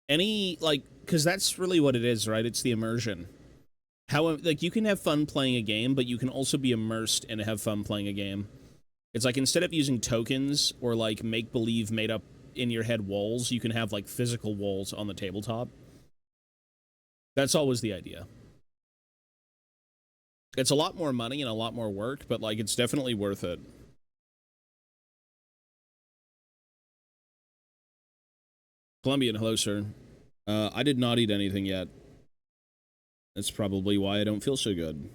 Any, like, because that's really what it is, right? It's the immersion. How, like, you can have fun playing a game, but you can also be immersed and have fun playing a game. It's like, instead of using tokens or, like, make-believe made-up in-your-head walls, you can have, like, physical walls on the tabletop. That's always the idea. It's a lot more money and a lot more work, but, like, it's definitely worth it. Colombian, hello, sir. I did not eat anything yet. That's probably why I don't feel so good.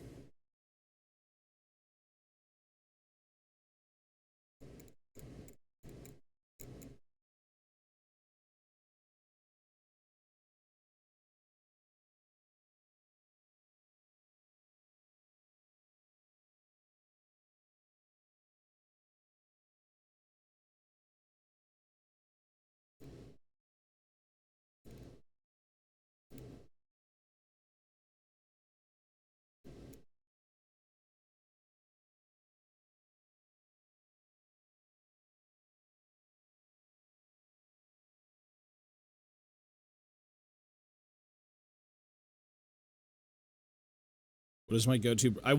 What is my go-to? I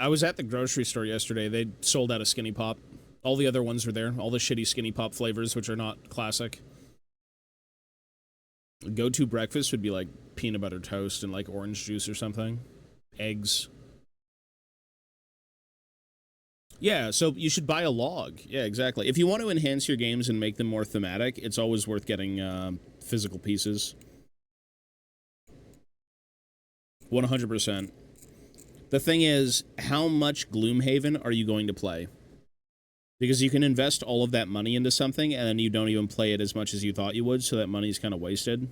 was at the grocery store yesterday. They sold out a Skinny Pop. All the other ones were there. All the shitty Skinny Pop flavors, which are not classic. Go-to breakfast would be like peanut butter toast and like orange juice or something. Eggs. Yeah, so you should buy a log. Yeah, exactly. If you want to enhance your games and make them more thematic, it's always worth getting physical pieces. 100%. The thing is, how much Gloomhaven are you going to play? Because you can invest all of that money into something, and then you don't even play it as much as you thought you would, so that money's kind of wasted.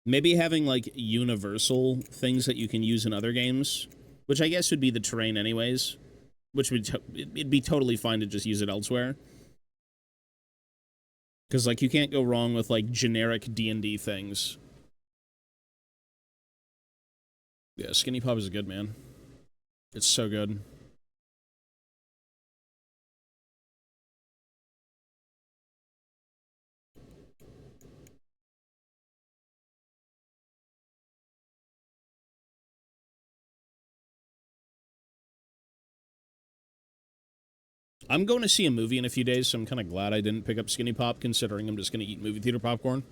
Maybe having, like, universal things that you can use in other games, which I guess would be the terrain anyways, which it'd be totally fine to just use it elsewhere. Because, like, you can't go wrong with, like, generic D&D things. Yeah, Skinny Pop is good, man. It's so good. I'm going to see a movie in a few days, so I'm kind of glad I didn't pick up Skinny Pop, considering I'm just going to eat movie theater popcorn.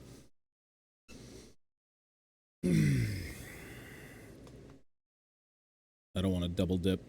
I don't want to double dip.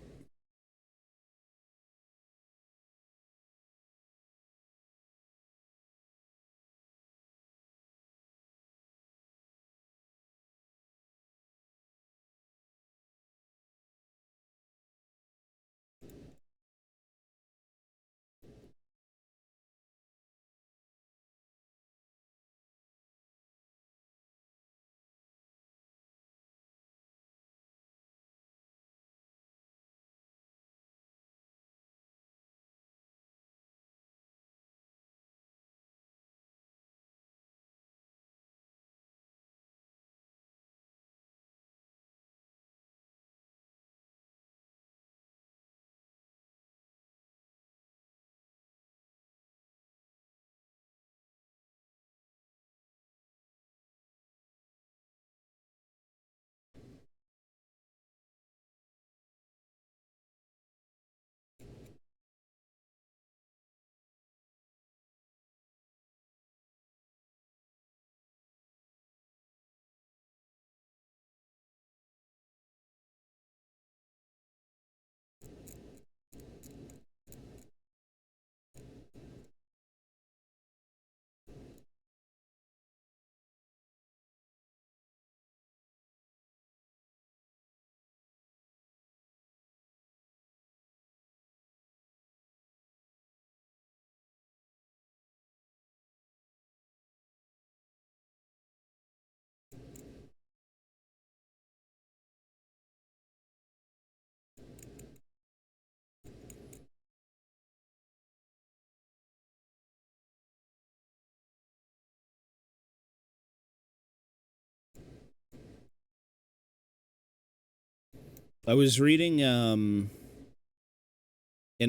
I was reading an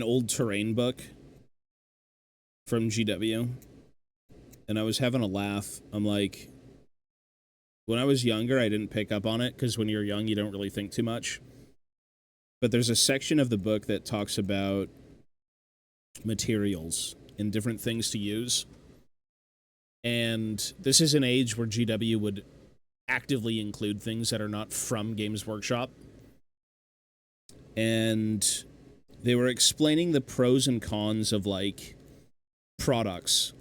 old terrain book from GW, and I was having a laugh. I'm like, when I was younger, I didn't pick up on it, because when you're young, you don't really think too much. But there's a section of the book that talks about materials and different things to use. And this is an age where GW would actively include things that are not from Games Workshop. And they were explaining the pros and cons of, like, products.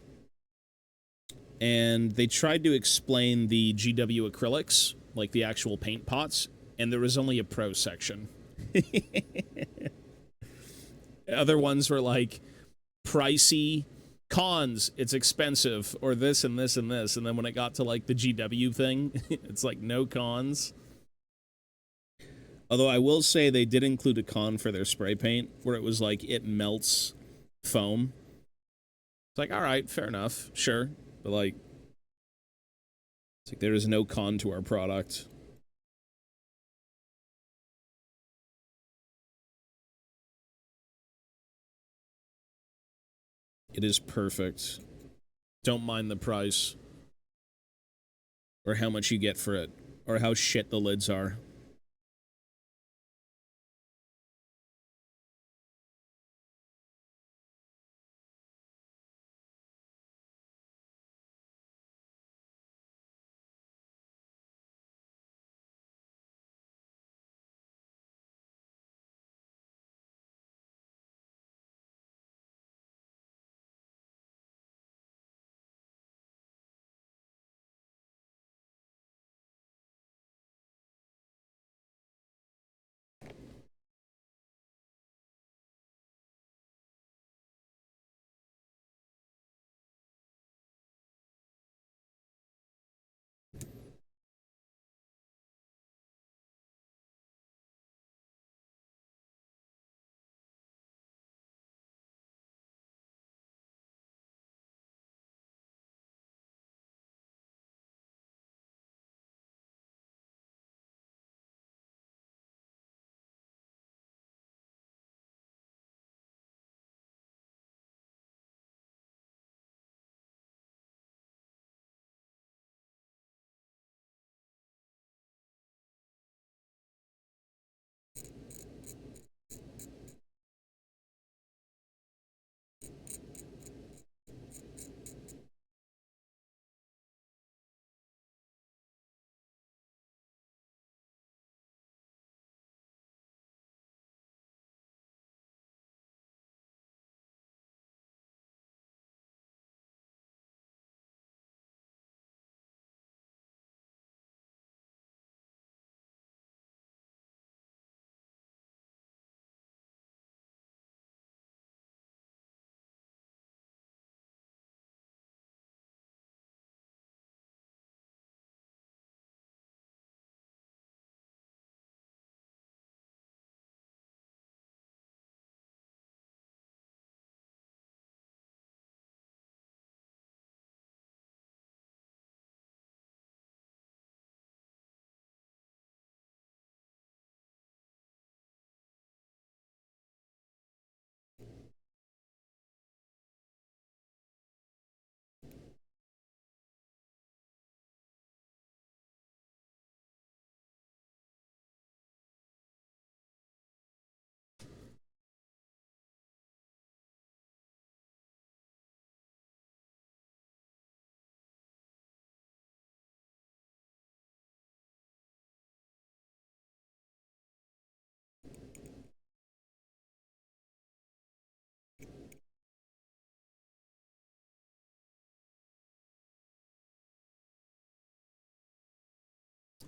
And they tried to explain the GW acrylics, like the actual paint pots, and there was only a pro section. Other ones were like, pricey, cons, it's expensive, or this and this and this. And then when it got to, like, the GW thing, it's like, no cons. Although I will say they did include a con for their spray paint, where it was like, it melts foam. It's like, all right, fair enough, sure. But, like, it's like, there is no con to our product. It is perfect. Don't mind the price. Or how much you get for it. Or how shit the lids are.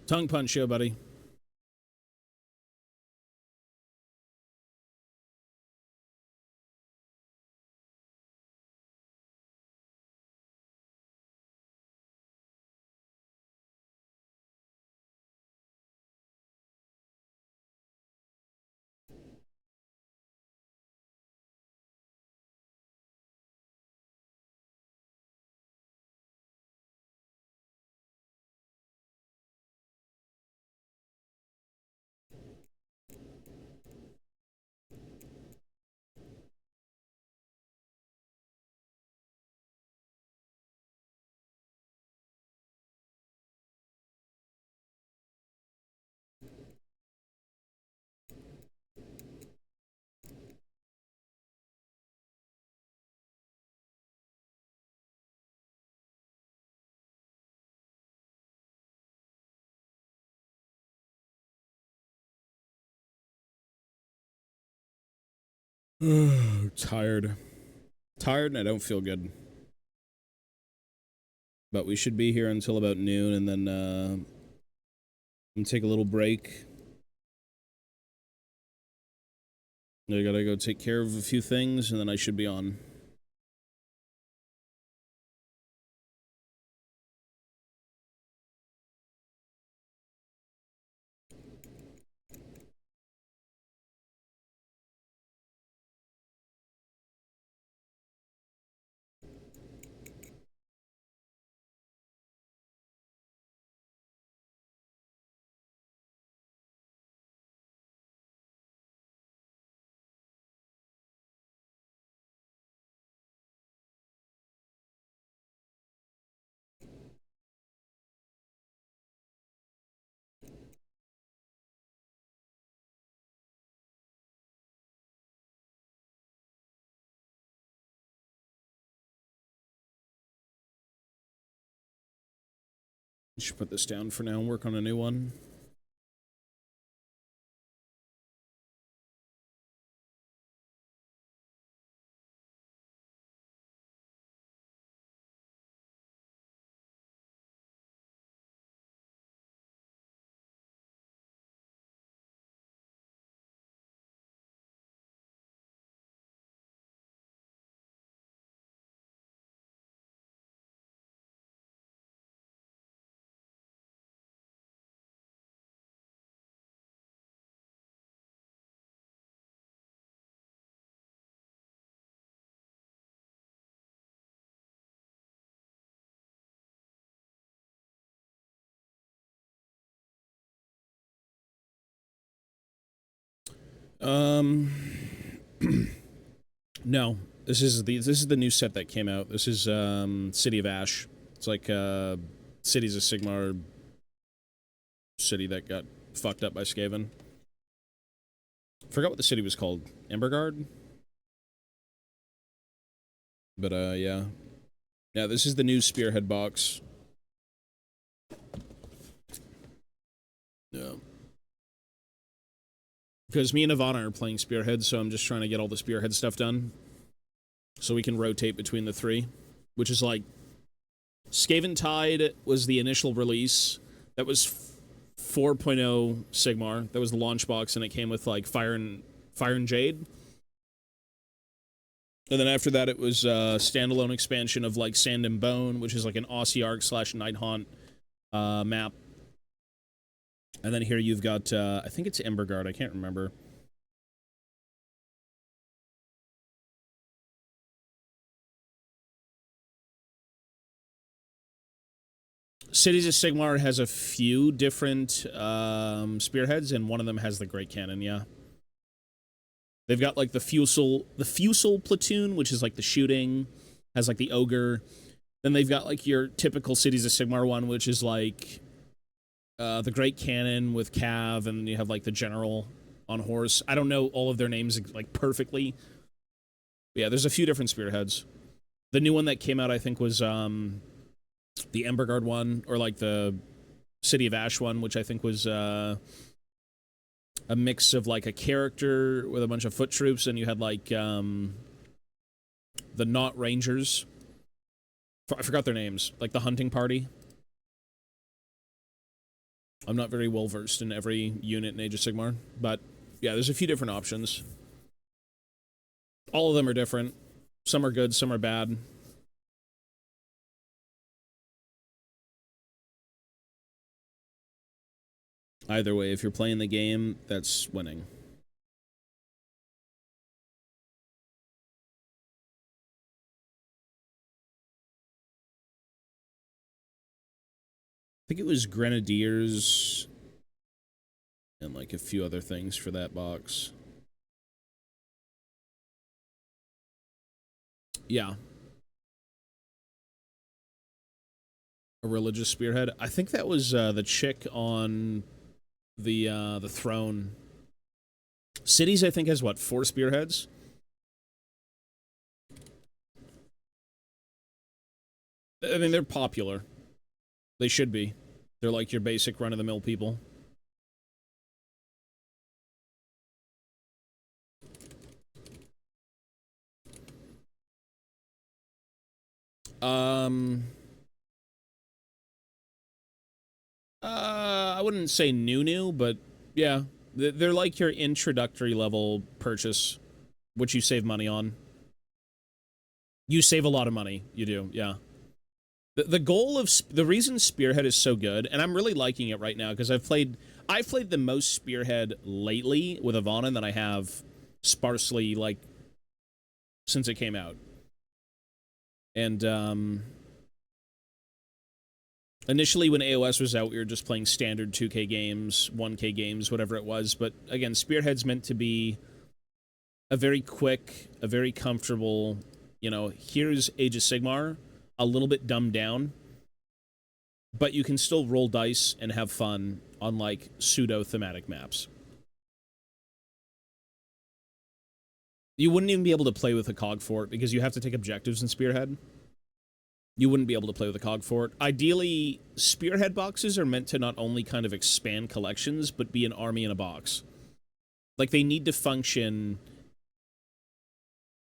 Tongue punch you, buddy. Tired. Tired and I don't feel good. But we should be here until about noon and then I'm gonna take a little break. I gotta go take care of a few things and then I should be on. Should put this down for now and work on a new one. No. This is the new set that came out. This is City of Ash. It's like Cities of Sigmar city that got fucked up by Skaven. Forgot what the city was called. Embergard? But yeah. Yeah, this is the new Spearhead box. Yeah. Because me and Ivana are playing Spearhead, so I'm just trying to get all the Spearhead stuff done. So we can rotate between the three. Which is like... Skaven Tide was the initial release. That was 4.0 Sigmar. That was the launch box, and it came with like Fire and Jade. And then after that, it was a standalone expansion of like Sand and Bone, which is like an Aussie Arc / Night Haunt map. And then here you've got, I think it's Embergard, I can't remember. Cities of Sigmar has a few different spearheads, and one of them has the Great Cannon, yeah. They've got like the Fusel platoon, which is like the shooting, has like the ogre. Then they've got like your typical Cities of Sigmar one, which is like the Great Cannon with Cav, and you have like the general on horse. I don't know all of their names like perfectly. But yeah, there's a few different spearheads. The new one that came out, I think, was the Embergard one, or like the City of Ash one, which I think was a mix of like a character with a bunch of foot troops, and you had like the Knot Rangers. I forgot their names, like the hunting party. I'm not very well versed in every unit in Age of Sigmar, but yeah, there's a few different options. All of them are different. Some are good, some are bad. Either way, if you're playing the game, that's winning. I think it was Grenadiers and like a few other things for that box. Yeah. A religious spearhead. I think that was the chick on the throne. Cities, I think, has what, 4 spearheads? I mean, they're popular. They should be. They're like your basic run-of-the-mill people. I wouldn't say new, but yeah. They're like your introductory level purchase, which you save money on. You save a lot of money. You do, yeah. The goal of... The reason Spearhead is so good, and I'm really liking it right now, because I've played the most Spearhead lately with Ivana than I have sparsely, like, since it came out. And, initially, when AOS was out, we were just playing standard 2K games, 1K games, whatever it was. But again, Spearhead's meant to be a very quick, a very comfortable, you know, here's Age of Sigmar, a little bit dumbed down, but you can still roll dice and have fun on, like, pseudo-thematic maps. You wouldn't even be able to play with a cog fort because you have to take objectives in Spearhead. You wouldn't be able to play with a cog fort. Ideally, Spearhead boxes are meant to not only kind of expand collections, but be an army in a box. Like, they need to function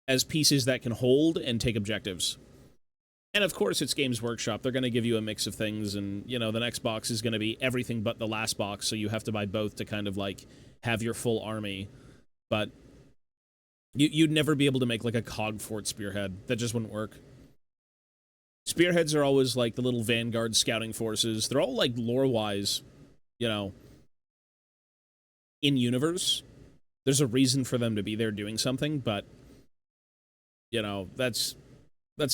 as pieces that can hold and take objectives. And of course, it's Games Workshop. They're going to give you a mix of things, and, you know, the next box is going to be everything but the last box, so you have to buy both to kind of, like, have your full army. But you'd never be able to make, like, a cog fort Spearhead. That just wouldn't work. Spearheads are always, like, the little vanguard scouting forces. They're all, like, lore-wise, you know, in-universe. There's a reason for them to be there doing something, but, you know, that's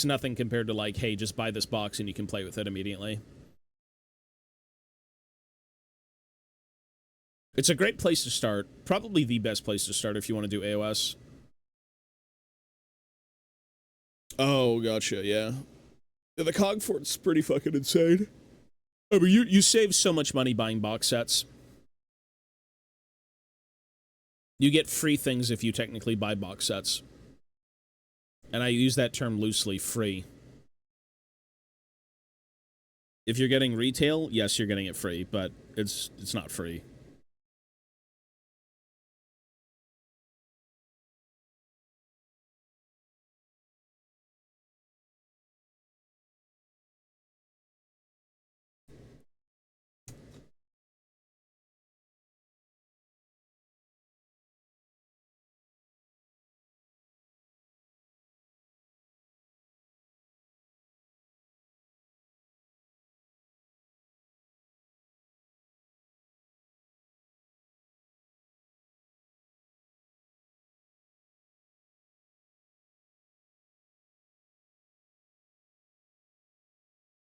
nothing compared to, like, hey, just buy this box and you can play with it immediately. It's a great place to start. Probably the best place to start if you want to do AOS. Oh, gotcha, yeah. The cog fort's pretty fucking insane. I mean, you save so much money buying box sets. You get free things if you technically buy box sets. And I use that term loosely, free. If you're getting retail, yes, you're getting it free, but it's not free.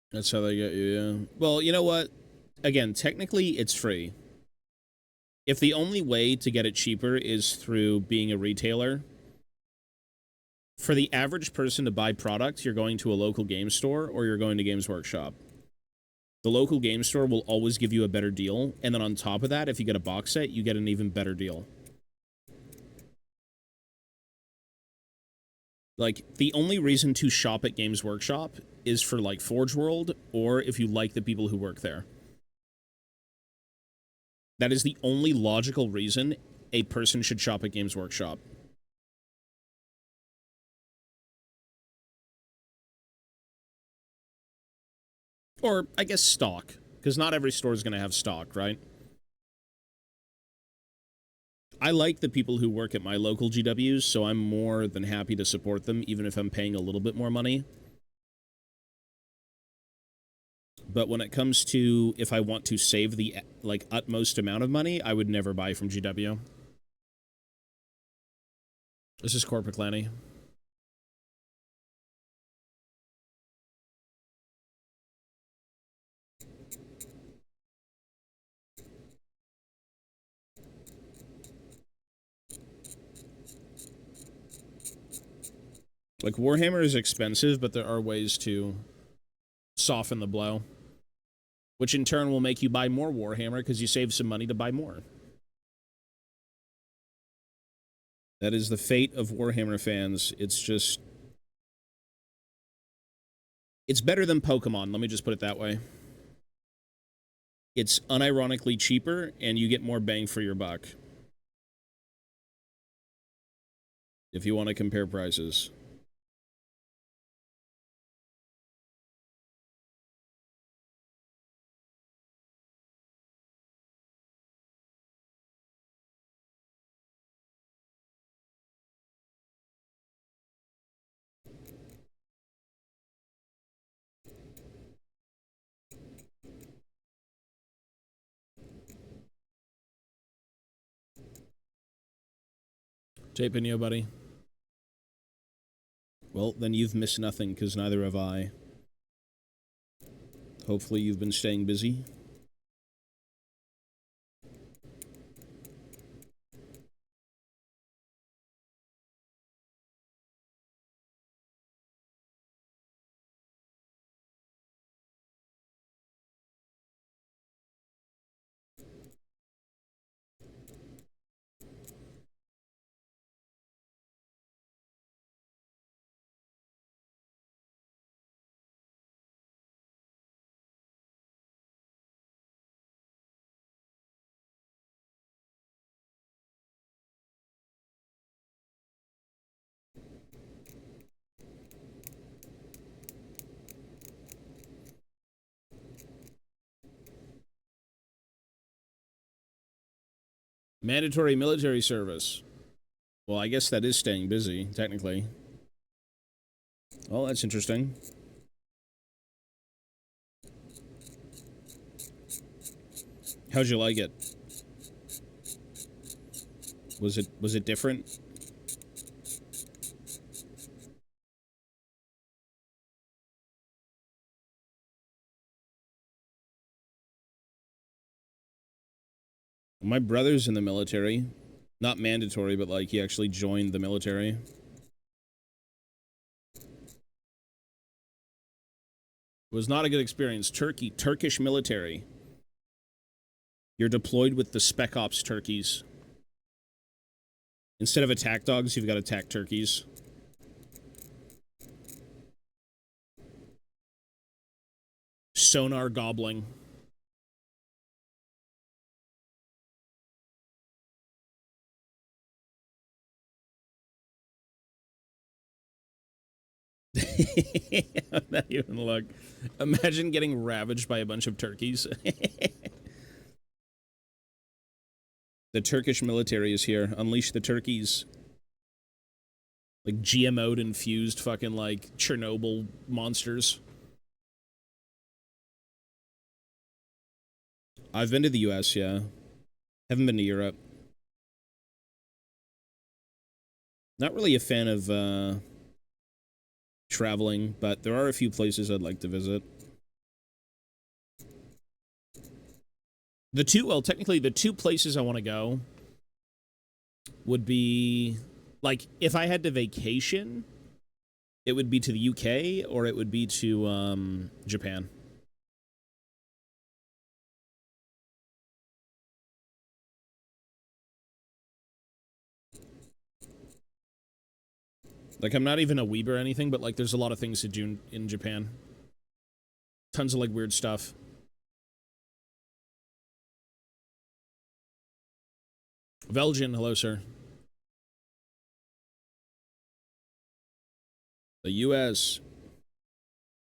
That's how they get you, yeah. Well, you know what? Again, technically, it's free. If the only way to get it cheaper is through being a retailer, for the average person to buy product, you're going to a local game store or you're going to Games Workshop. The local game store will always give you a better deal, and then on top of that, if you get a box set, you get an even better deal. Like, the only reason to shop at Games Workshop is for, like, Forge World, or if you like the people who work there. That is the only logical reason a person should shop at Games Workshop. Or, I guess, stock. Because not every store is going to have stock, right? I like the people who work at my local GWs, so I'm more than happy to support them, even if I'm paying a little bit more money. But when it comes to if I want to save the, like, utmost amount of money, I would never buy from GW. This is Corporate Lanny. Like, Warhammer is expensive, but there are ways to soften the blow. Which in turn will make you buy more Warhammer, because you save some money to buy more. That is the fate of Warhammer fans. It's just... It's better than Pokemon, let me just put it that way. It's unironically cheaper, and you get more bang for your buck. If you want to compare prices. Taping you, buddy. Well, then you've missed nothing, because neither have I. Hopefully you've been staying busy. Mandatory military service. Well, I guess that is staying busy, technically. Oh, that's interesting. How'd you like it? Was it different? My brother's in the military. Not mandatory, but like he actually joined the military. It was not a good experience. Turkish military. You're deployed with the Spec Ops turkeys. Instead of attack dogs, you've got attack turkeys. Sonar gobbling. Not even look. Imagine getting ravaged by a bunch of turkeys. The Turkish military is here. Unleash the turkeys. Like GMO'd infused fucking like Chernobyl monsters. I've been to the US, yeah. Haven't been to Europe. Not really a fan of traveling, but there are a few places I'd like to visit. Technically the two places I want to go would be, like, if I had to vacation, it would be to the UK or it would be to Japan. Like, I'm not even a weeb or anything, but, like, there's a lot of things to do in Japan. Tons of, like, weird stuff. Belgian, hello, sir. The U.S.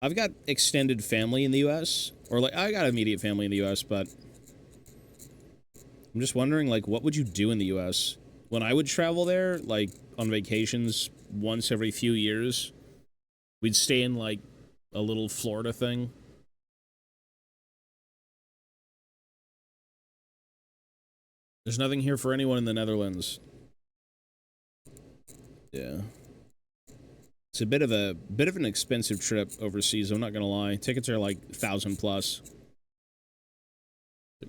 I've got extended family in the U.S., Or, like, I got immediate family in the U.S., but I'm just wondering, like, what would you do in the U.S.? When I would travel there, like, on vacations once every few years, we'd stay in, like, a little Florida thing. There's nothing here for anyone in the Netherlands. Yeah. It's a bit of an expensive trip overseas, I'm not gonna lie. Tickets are like 1,000 plus.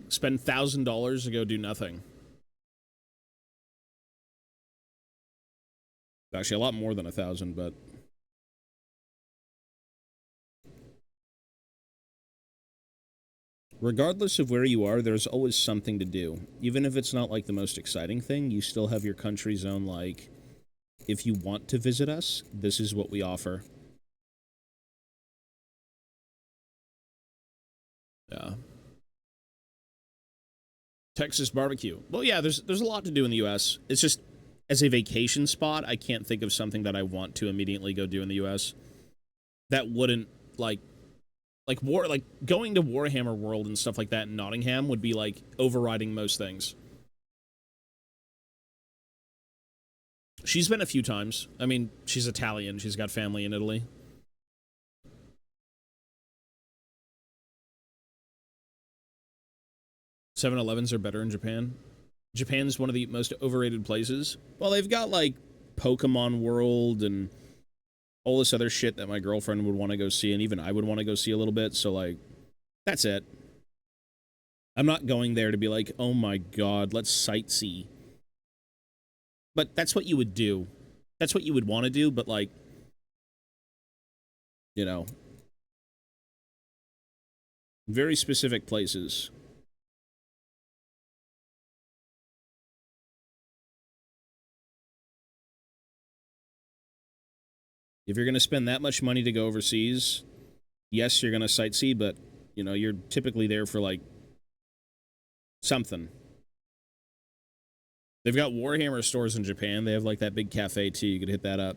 Spend $1,000 to go do nothing. Actually, a lot more than 1,000, but regardless of where you are, there's always something to do. Even if it's not like the most exciting thing, you still have your country's own, like, if you want to visit us, this is what we offer. Yeah. Texas barbecue. Well, yeah, there's a lot to do in the U.S. It's just, as a vacation spot, I can't think of something that I want to immediately go do in the U.S. that wouldn't, like going to Warhammer World and stuff like that in Nottingham would be, like, overriding most things. She's been a few times. I mean, she's Italian. She's got family in Italy. $7-Elevens are better in Japan. Japan's one of the most overrated places. Well, they've got, like, Pokemon World and all this other shit that my girlfriend would want to go see, and even I would want to go see a little bit, so, like, that's it. I'm not going there to be like, oh my god, let's sightsee. But that's what you would do. That's what you would want to do, but, like, you know, very specific places. If you're going to spend that much money to go overseas, yes, you're going to sightsee, but, you know, you're typically there for, like, something. They've got Warhammer stores in Japan. They have, like, that big cafe, too. You could hit that up.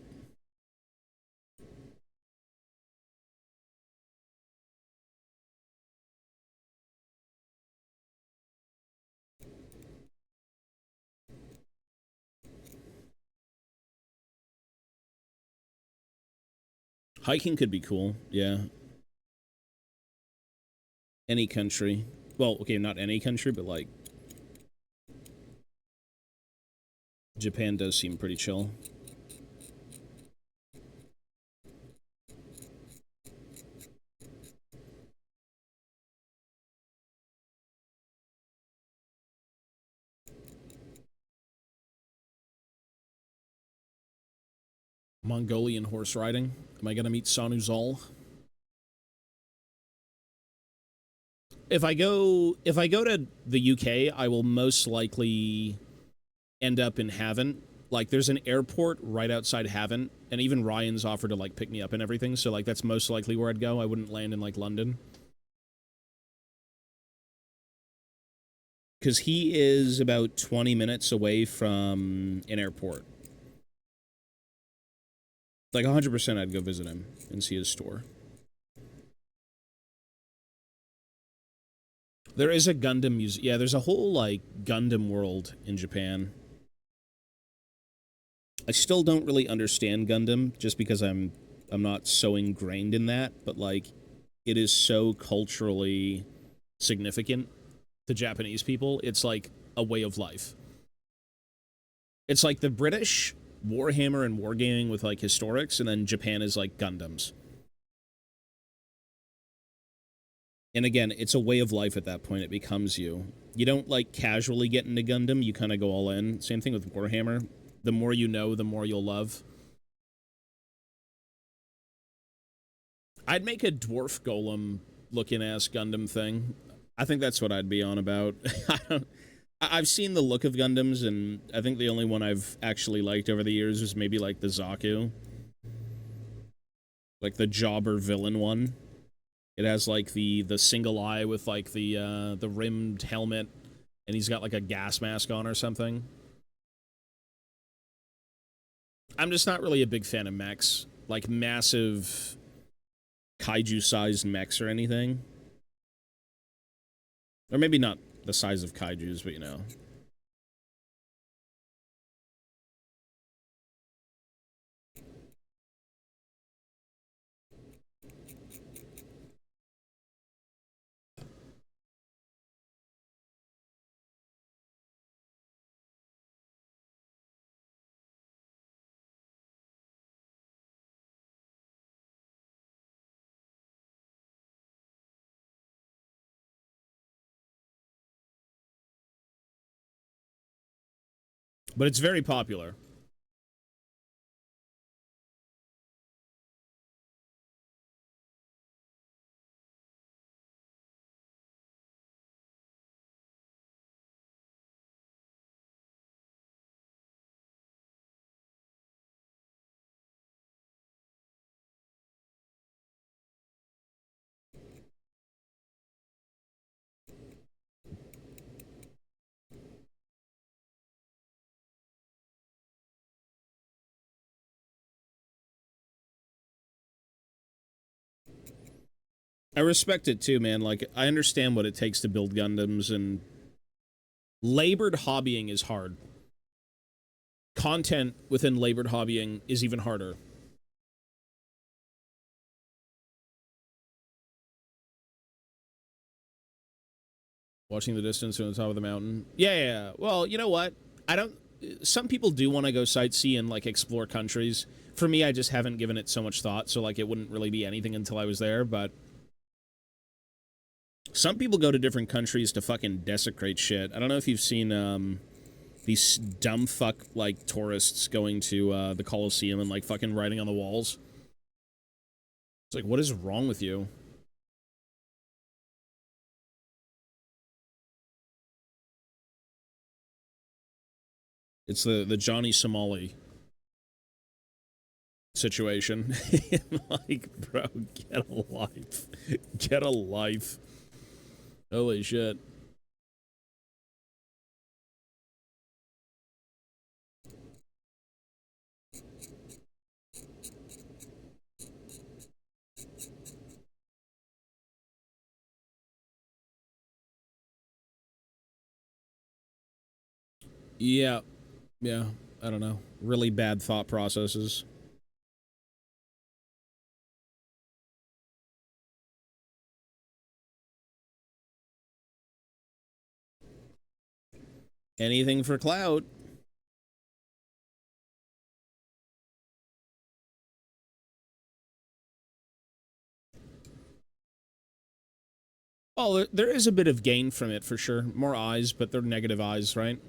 Hiking could be cool, yeah. Any country. Well, okay, not any country, but, like, Japan does seem pretty chill. Mongolian horse riding. Am I gonna meet Sanuzal? If I go to the UK, I will most likely end up in Havant. Like, there's an airport right outside Havant, and even Ryan's offered to, like, pick me up and everything, so, like, that's most likely where I'd go. I wouldn't land in, like, London. Because he is about 20 minutes away from an airport. Like, 100% I'd go visit him and see his store. There is a Gundam museum. Yeah, there's a whole, like, Gundam world in Japan. I still don't really understand Gundam, just because I'm not so ingrained in that, but, like, it is so culturally significant to Japanese people. It's like a way of life. It's like the British, Warhammer and wargaming with, like, historics, and then Japan is like Gundams. And again, it's a way of life at that point. It becomes you. You don't, like, casually get into Gundam. You kind of go all in. Same thing with Warhammer. The more you know, the more you'll love. I'd make a dwarf golem looking ass Gundam thing. I think that's what I'd be on about. I've seen the look of Gundams, and I think the only one I've actually liked over the years is maybe, like, the Zaku. Like, the jobber villain one. It has, like, the single eye with, like, the rimmed helmet, and he's got, like, a gas mask on or something. I'm just not really a big fan of mechs. Like, massive kaiju-sized mechs or anything. Or maybe not the size of kaijus, but you know. But it's very popular. I respect it too, man. Like, I understand what it takes to build Gundams, and labored hobbying is hard. Content within labored hobbying is even harder. Watching the distance from the top of the mountain. Yeah. Well, you know what? I don't... Some people do want to go sightsee and, like, explore countries. For me, I just haven't given it so much thought, so, like, it wouldn't really be anything until I was there, but... Some people go to different countries to fucking desecrate shit. I don't know if you've seen, these dumb fuck, like, tourists going to, the Colosseum and, like, fucking writing on the walls. It's like, what is wrong with you? It's the Johnny Somali situation. Like, bro, get a life. Get a life. Holy shit. Yeah. Yeah. I don't know. Really bad thought processes. Anything for clout. Oh, there is a bit of gain from it, for sure. More eyes, but they're negative eyes, right?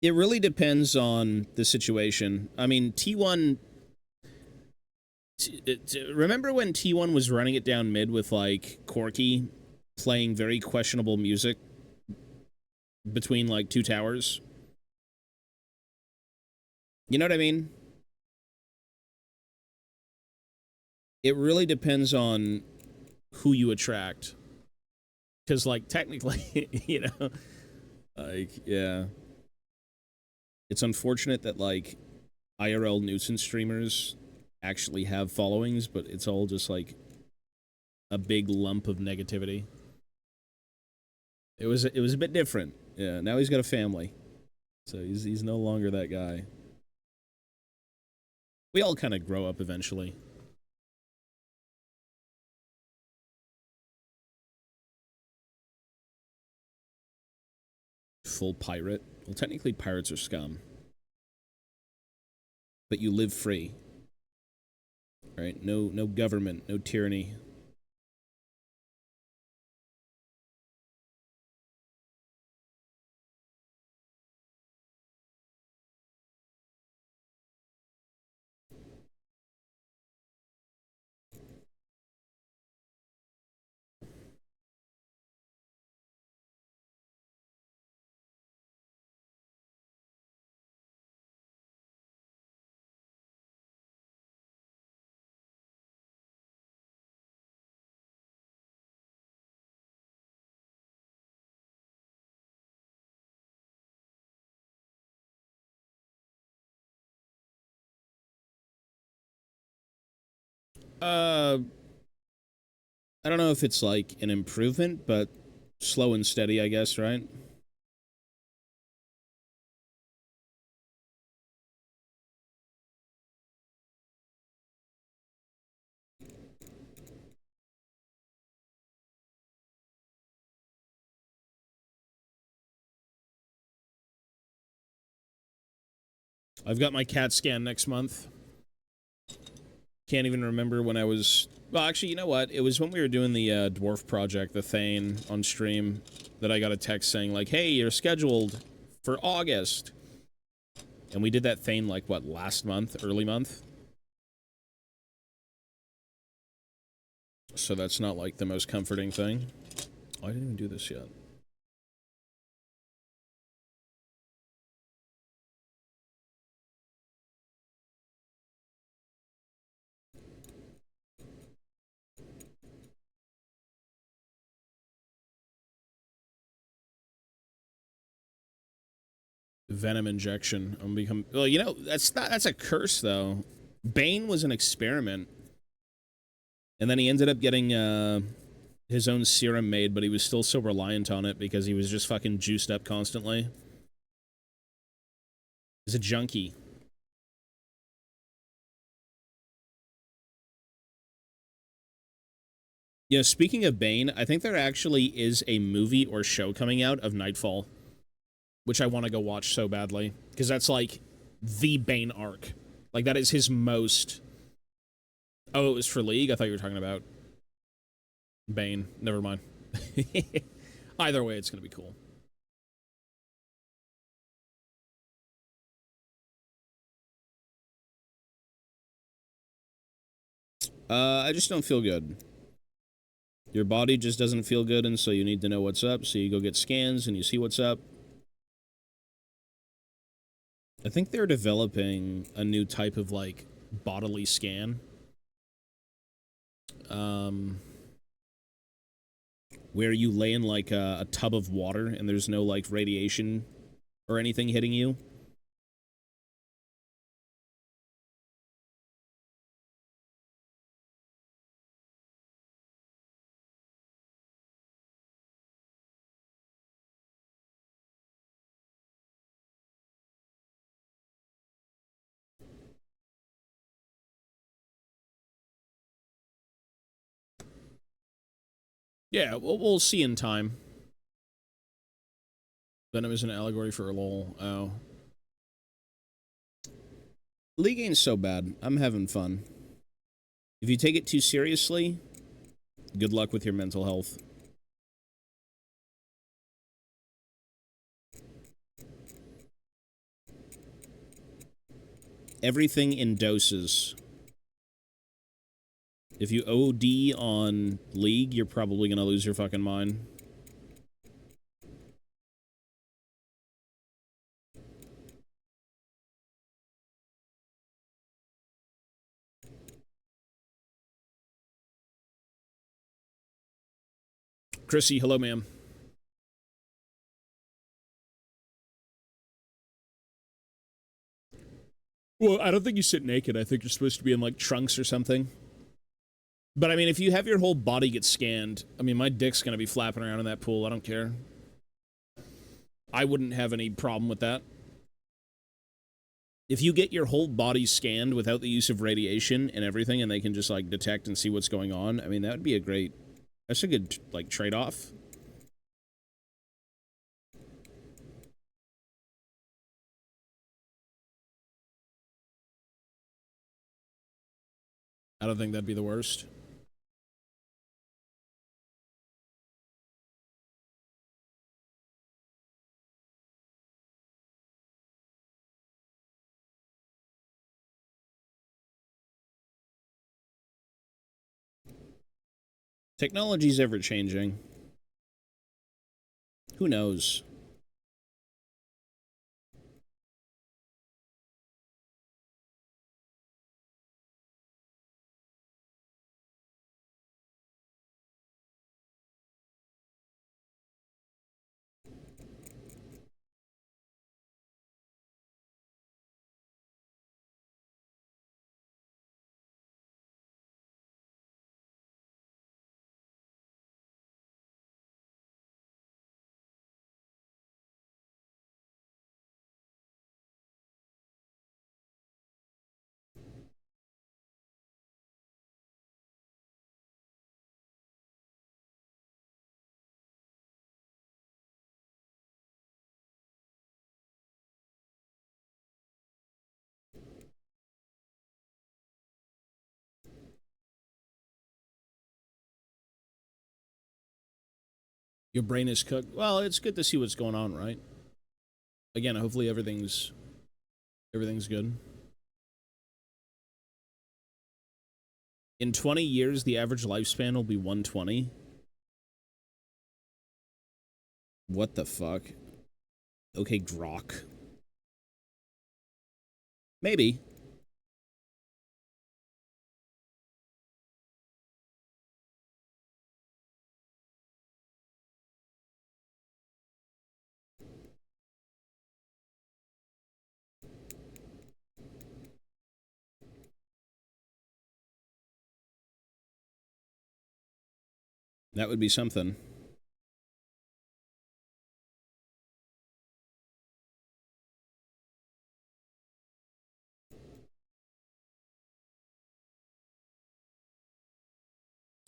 It really depends on the situation. I mean, T1... Remember when T1 was running it down mid with, like, Corky playing very questionable music between, like, two towers? You know what I mean? It really depends on who you attract. Because, like, technically, you know, like, yeah. It's unfortunate that, like, IRL nuisance streamers actually have followings, but it's all just, like, a big lump of negativity. It was a bit different. Yeah, now he's got a family. So he's no longer that guy. We all kind of grow up eventually. Full pirate. Well, technically pirates are scum. But you live free. Right? No government, no tyranny. I don't know if it's like an improvement, but slow and steady, I guess, right? I've got my CAT scan next month. Can't even remember when I was... Well, actually, you know what? It was when we were doing the Dwarf Project, the Thane, on stream, that I got a text saying, like, hey, you're scheduled for August. And we did that Thane, like, what, last month? Early month? So that's not, like, the most comforting thing. Oh, I didn't even do this yet. Venom injection. I'm become... Well, you know, that's a curse, though. Bane was an experiment. And then he ended up getting, his own serum made, but he was still so reliant on it because he was just fucking juiced up constantly. He's a junkie. Yeah, speaking of Bane, I think there actually is a movie or show coming out of Nightfall, which I want to go watch so badly, because that's, like, the Bane arc. Like, that is his most... Oh, it was for League? I thought you were talking about Bane. Never mind. Either way, it's going to be cool. I just don't feel good. Your body just doesn't feel good, and so you need to know what's up, so you go get scans and you see what's up. I think they're developing a new type of, like, bodily scan. Where you lay in, like, a tub of water and there's no, like, radiation or anything hitting you. Yeah, we'll see in time. Venom is an allegory for a lol. Oh. League ain't so bad. I'm having fun. If you take it too seriously, good luck with your mental health. Everything in doses. If you OD on League, you're probably gonna lose your fucking mind. Chrissy, hello, ma'am. Well, I don't think you sit naked. I think you're supposed to be in, like, trunks or something. But, I mean, if you have your whole body get scanned, I mean, my dick's gonna be flapping around in that pool. I don't care. I wouldn't have any problem with that. If you get your whole body scanned without the use of radiation and everything, and they can just, like, detect and see what's going on, I mean, that would be a great... That's a good, like, trade-off. I don't think that'd be the worst. Technology's ever-changing. Who knows? Your brain is cooked. Well, it's good to see what's going on, right? Again, hopefully everything's good. In 20 years, the average lifespan will be 120. What the fuck? Okay, Grok. Maybe. That would be something.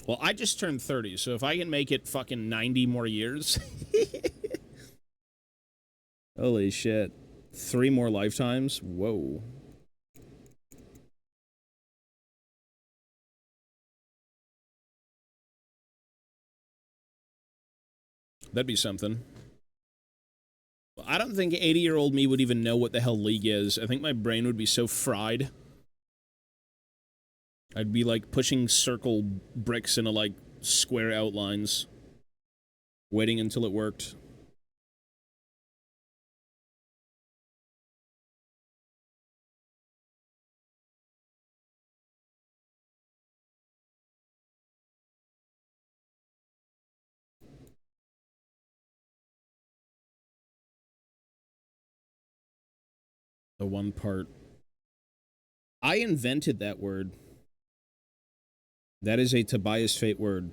Well, I just turned 30, so if I can make it fucking 90 more years... Holy shit. 3 more lifetimes? Whoa. That'd be something. Well, I don't think 80-year-old me would even know what the hell League is. I think my brain would be so fried. I'd be like pushing circle bricks into like square outlines. Waiting until it worked. The one part. I invented that word. That is a Tobias Fate word.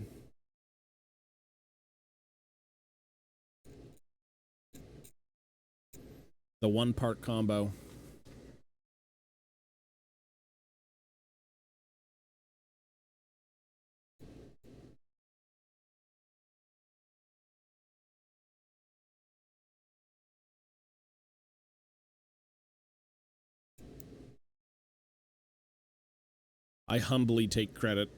The one part combo. I humbly take credit.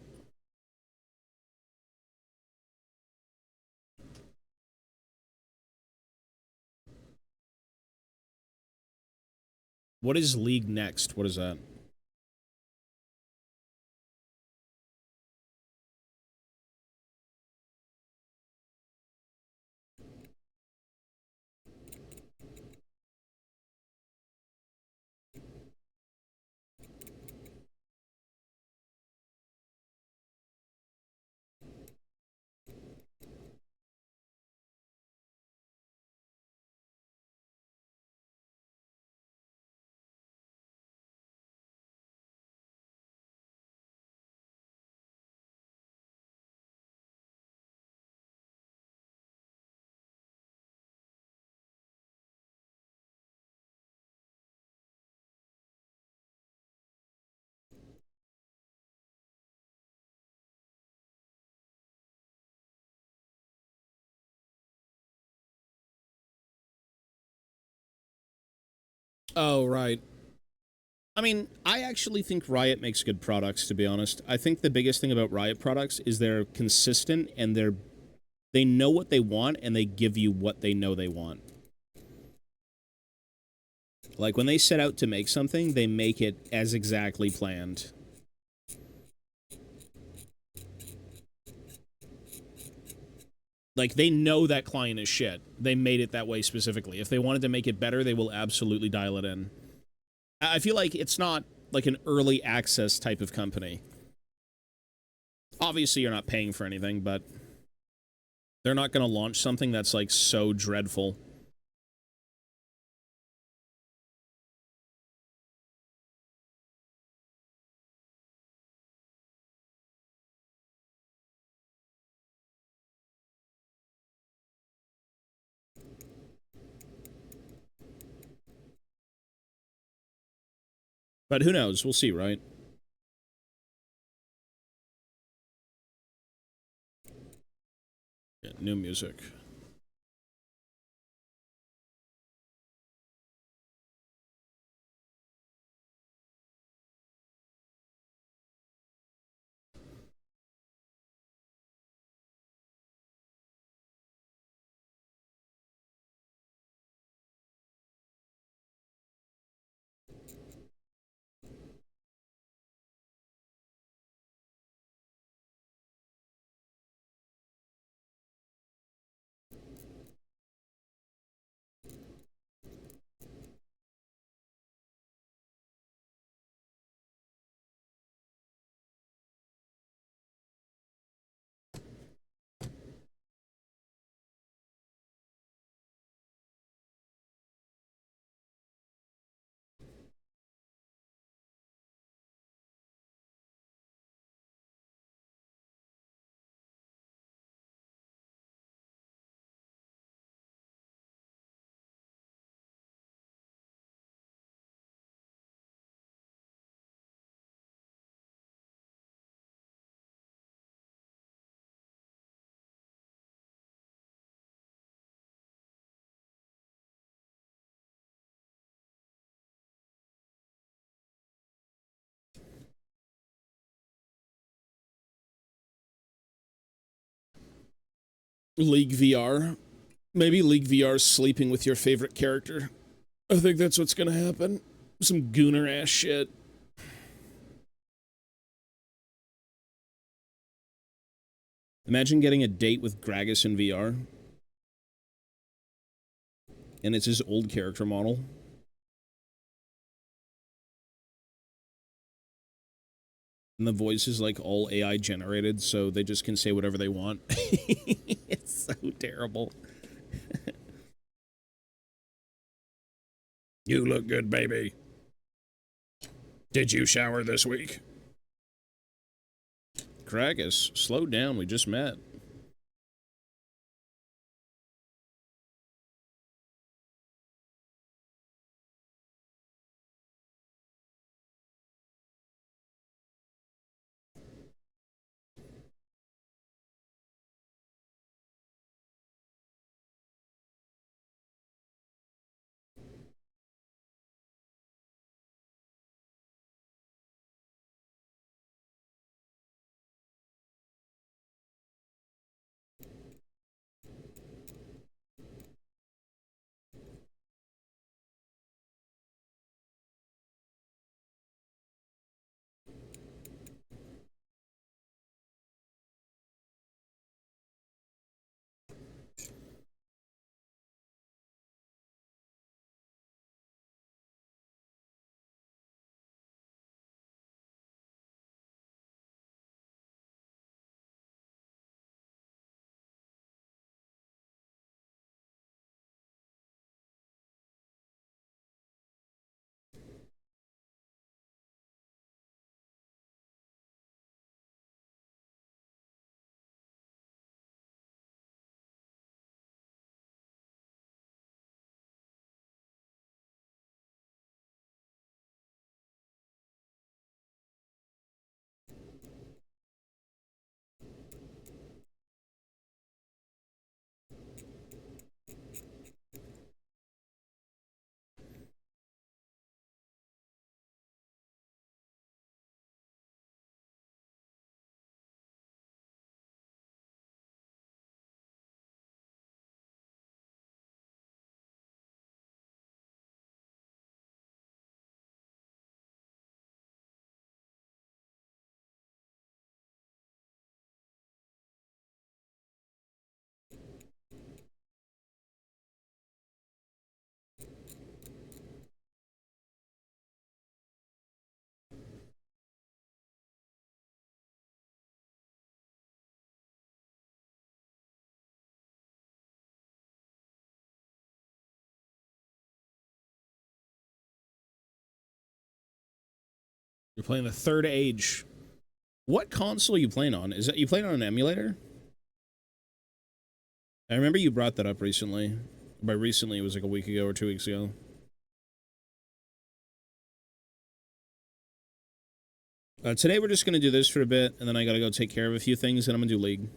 What is League Next? What is that? Oh, right. I mean, I actually think Riot makes good products, to be honest. I think the biggest thing about Riot products is they're consistent and they know what they want and they give you what they know they want. Like, when they set out to make something, they make it as exactly planned. Like, they know that client is shit. They made it that way specifically. If they wanted to make it better, they will absolutely dial it in. I feel like it's not like an early access type of company. Obviously, you're not paying for anything, but they're not going to launch something that's, like, so dreadful. But who knows? We'll see, right? Yeah, new music. League VR. Maybe League VR is sleeping with your favorite character. I think that's what's gonna happen. Some gooner ass shit. Imagine getting a date with Gragas in VR. And it's his old character model. And the voice is like all AI generated, so they just can say whatever they want. It's so terrible. You look good, baby. Did you shower this week? Gragas, slow down, we just met. You're playing the Third Age. What console are you playing on? Is that you playing on an emulator? I remember you brought that up recently. By recently, it was like a week ago or 2 weeks ago. Today we're just going to do this for a bit, and then I got to go take care of a few things, and I'm going to do League.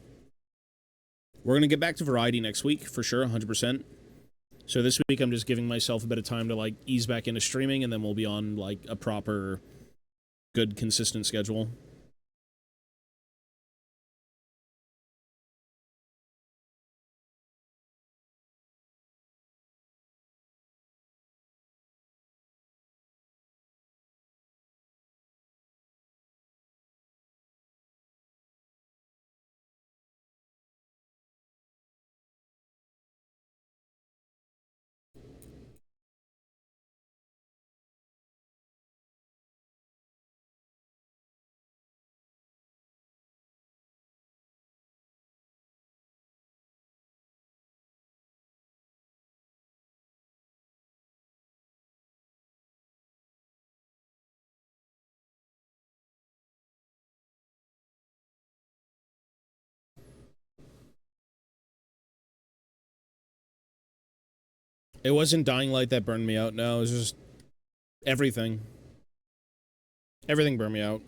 We're going to get back to Variety next week, for sure, 100%. So this week I'm just giving myself a bit of time to, like, ease back into streaming, and then we'll be on, like, a proper, good, consistent schedule. It wasn't Dying Light that burned me out, no, it was just everything. Everything burned me out.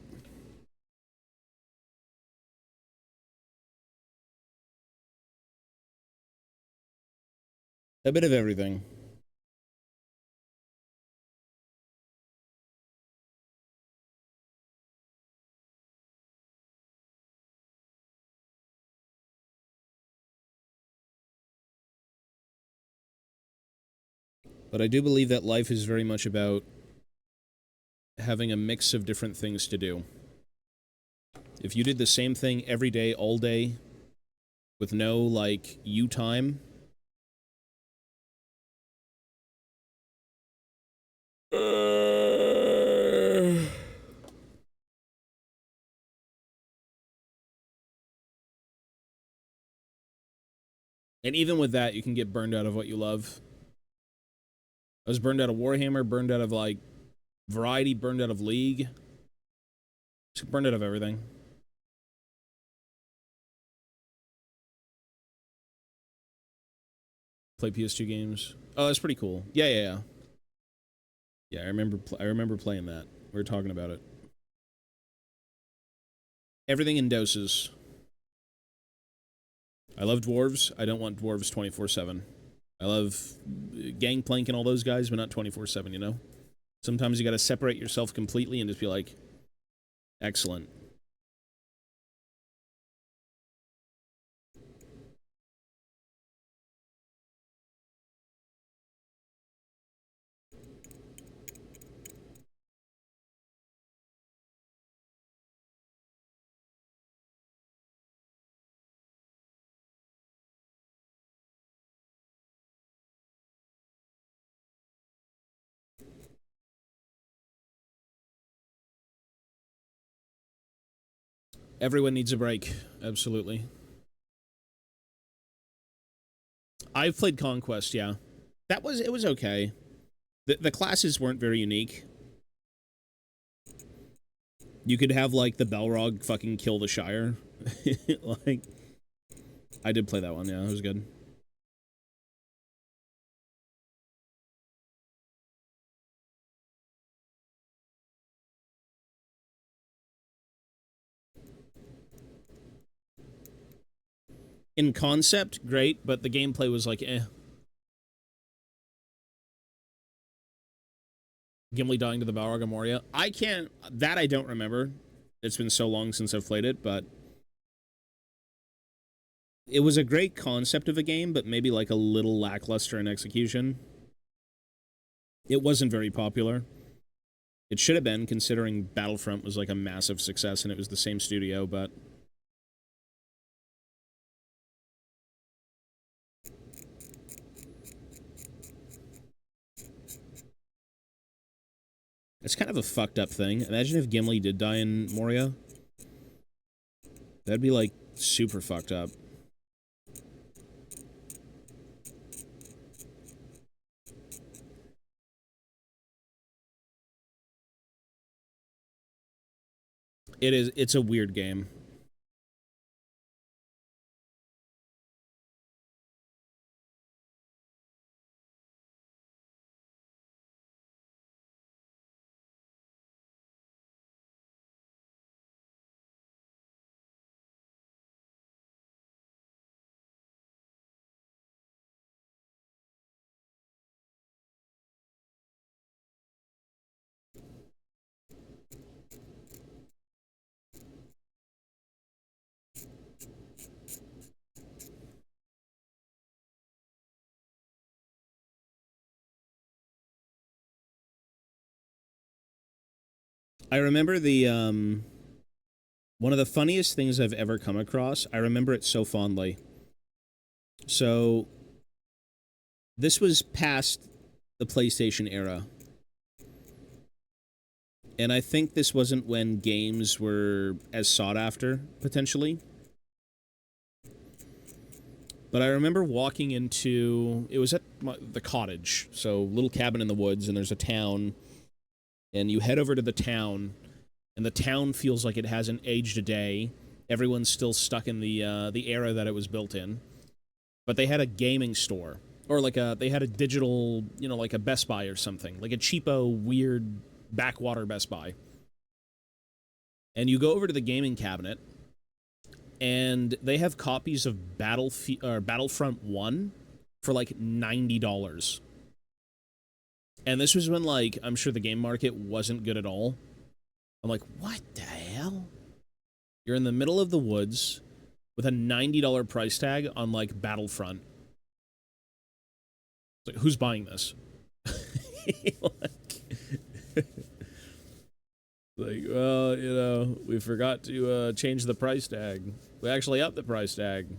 A bit of everything. But I do believe that life is very much about having a mix of different things to do. If you did the same thing every day, all day, with no, like, you time... And even with that, you can get burned out of what you love. I was burned out of Warhammer, burned out of, like, Variety, burned out of League. Just burned out of everything. Play PS2 games. Oh, that's pretty cool. Yeah, yeah, yeah. Yeah, I remember playing that. We were talking about it. Everything in doses. I love dwarves. I don't want dwarves 24/7. I love Gangplank and all those guys, but not 24/7, you know? Sometimes you gotta separate yourself completely and just be like, excellent. Everyone needs a break. Absolutely. I've played Conquest, yeah. It was okay. The classes weren't very unique. You could have, like, the Balrog fucking kill the Shire. Like, I did play that one, yeah, it was good. In concept, great, but the gameplay was like, eh. Gimli dying to the Balrog of Moria. I don't remember. It's been so long since I've played it, but it was a great concept of a game, but maybe like a little lackluster in execution. It wasn't very popular. It should have been, considering Battlefront was like a massive success and it was the same studio, but... It's kind of a fucked up thing. Imagine if Gimli did die in Moria. That'd be, like, super fucked up. It's a weird game. I remember one of the funniest things I've ever come across. I remember it so fondly. So, this was past the PlayStation era. And I think this wasn't when games were as sought after, potentially. But I remember walking into... It was at the cottage. So, little cabin in the woods, and there's a town. And you head over to the town, and the town feels like it hasn't aged a day. Everyone's still stuck in the era that it was built in. But they had a gaming store. Or like they had a digital, you know, like a Best Buy or something. Like a cheapo, weird, backwater Best Buy. And you go over to the gaming cabinet, and they have copies of Battlefront 1 for like $90. And this was when, like, I'm sure the game market wasn't good at all. I'm like, what the hell? You're in the middle of the woods with a $90 price tag on, like, Battlefront. It's like, who's buying this? Like, well, you know, we forgot to change the price tag. We actually upped the price tag.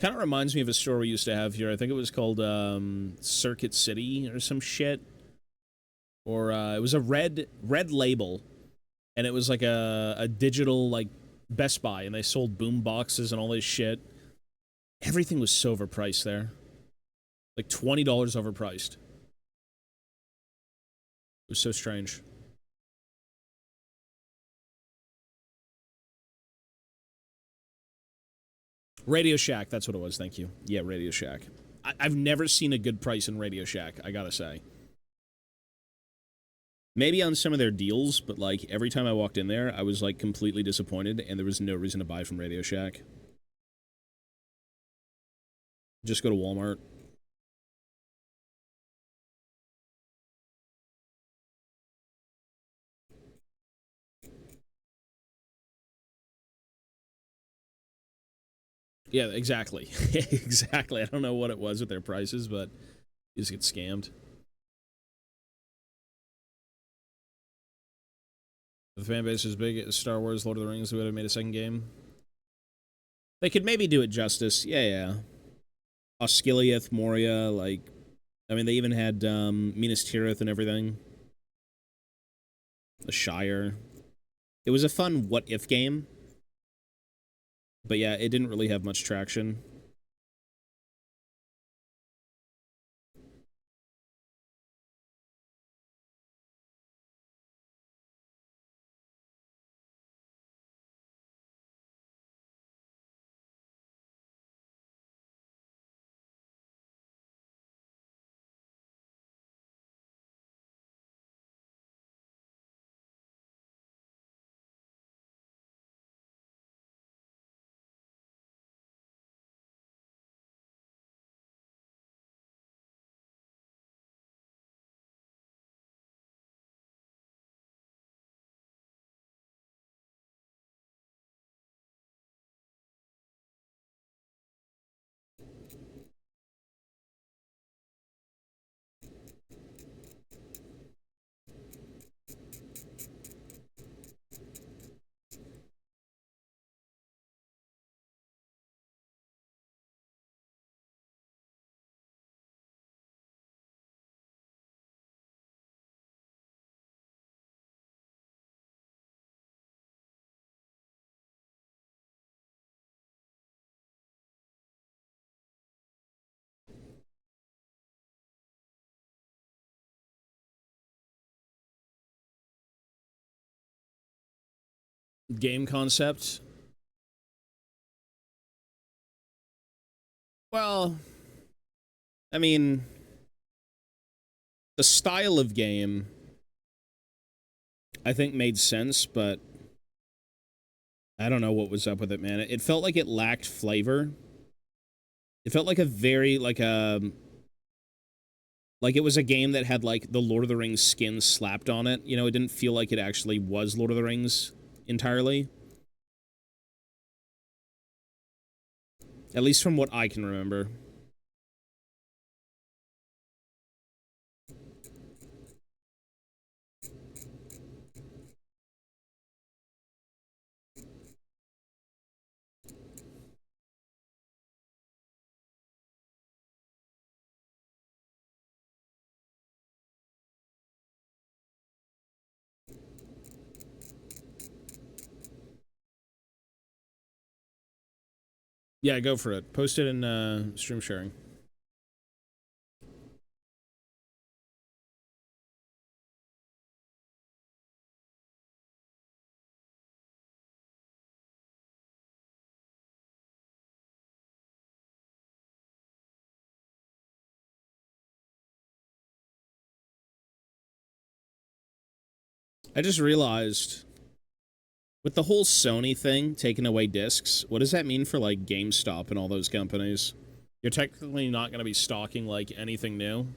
Kind of reminds me of a store we used to have here. I think it was called Circuit City or some shit. Or it was a red label, and it was like a digital like Best Buy, and they sold boom boxes and all this shit. Everything was so overpriced there, like $20 overpriced. It was so strange. Radio Shack, that's what it was. Thank you. Yeah, Radio Shack. I've never seen a good price in Radio Shack, I gotta say. Maybe on some of their deals, but like every time I walked in there, I was like completely disappointed, and there was no reason to buy from Radio Shack. Just go to Walmart. Yeah, exactly. Exactly. I don't know what it was with their prices, but you just get scammed. The fan base is big as Star Wars, Lord of the Rings, who would have made a second game. They could maybe do it justice. Yeah, yeah. Osgiliath, Moria, like, I mean, they even had Minas Tirith and everything. The Shire. It was a fun what-if game. But yeah, it didn't really have much traction. Game concept. Well, I mean, the style of game, I think, made sense, but I don't know what was up with it, man. It felt like it lacked flavor. It felt like a very, like it was a game that had, like, the Lord of the Rings skin slapped on it. You know, it didn't feel like it actually was Lord of the Rings entirely. At least from what I can remember. Yeah, go for it. Post it in stream sharing. I just realized, with the whole Sony thing taking away discs, what does that mean for, like, GameStop and all those companies? You're technically not going to be stocking, like, anything new.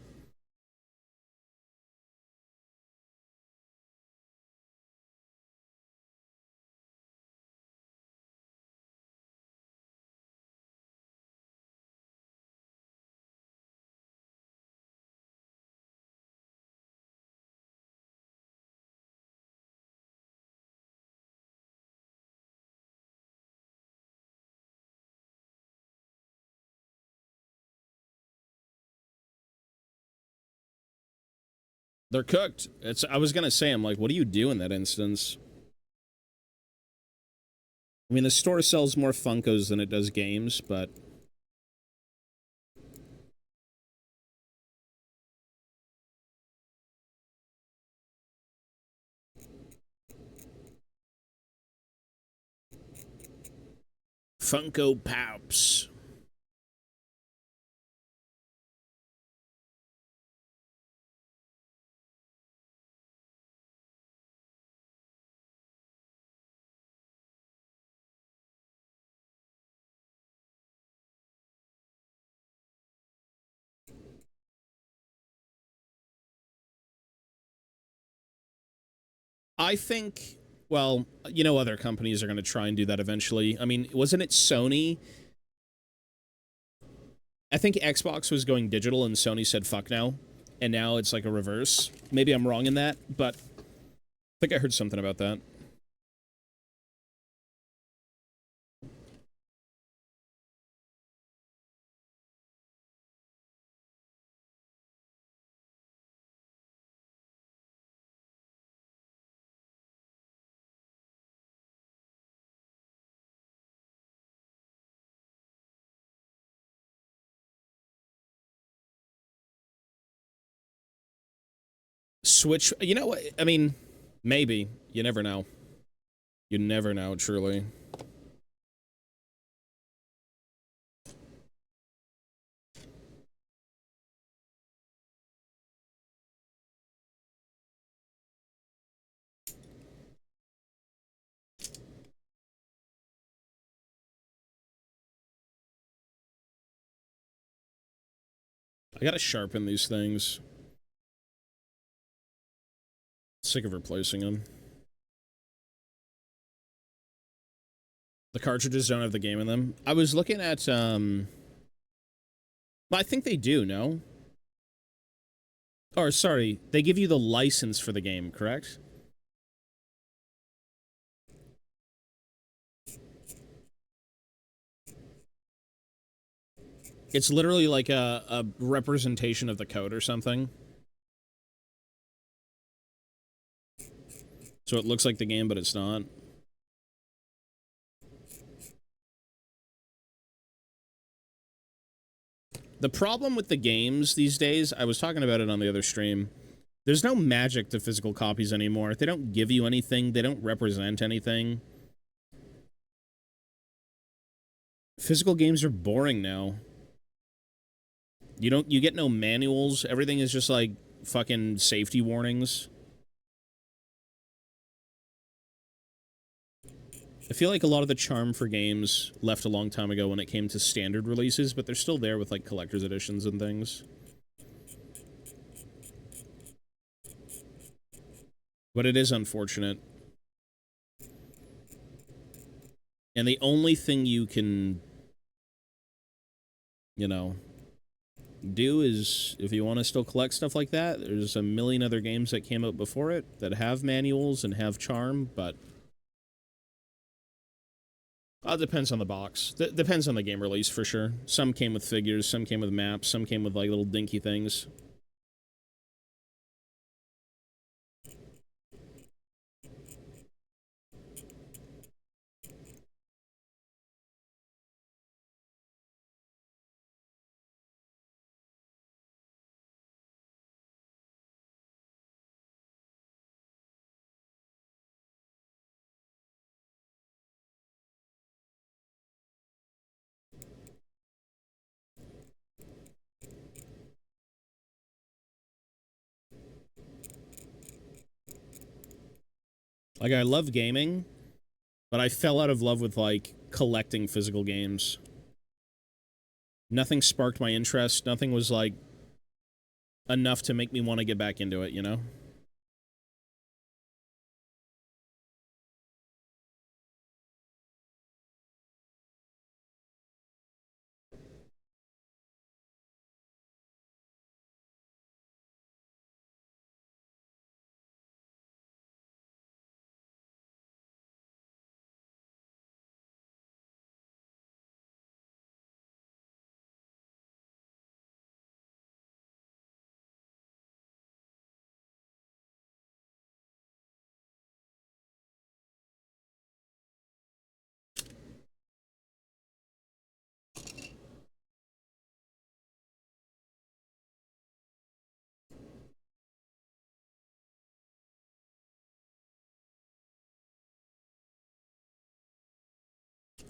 They're cooked. I was gonna say, I'm like, what do you do in that instance? I mean, the store sells more Funkos than it does games, but... Funko Pops. I think, well, you know, other companies are going to try and do that eventually. I mean, wasn't it Sony? I think Xbox was going digital and Sony said fuck now. And now it's like a reverse. Maybe I'm wrong in that, but I think I heard something about that. Switch, you know what? I mean, maybe. You never know. You never know, truly. I gotta sharpen these things. Sick of replacing them. The cartridges don't have the game in them. I was looking at, well, I think they do, no? Or, sorry, they give you the license for the game, correct? It's literally like a representation of the code or something. So it looks like the game, but it's not. The problem with the games these days, I was talking about it on the other stream, there's no magic to physical copies anymore. They don't give you anything. They don't represent anything. Physical games are boring now. You get no manuals. Everything is just like fucking safety warnings. I feel like a lot of the charm for games left a long time ago when it came to standard releases, but they're still there with like collector's editions and things. But it is unfortunate. And the only thing you can, you know, do is, if you want to still collect stuff like that, there's a million other games that came out before it that have manuals and have charm, but it depends on the box. Depends on the game release, for sure. Some came with figures, some came with maps, some came with, like, little dinky things. Like, I love gaming, but I fell out of love with, like, collecting physical games. Nothing sparked my interest. Nothing was, like, enough to make me want to get back into it, you know?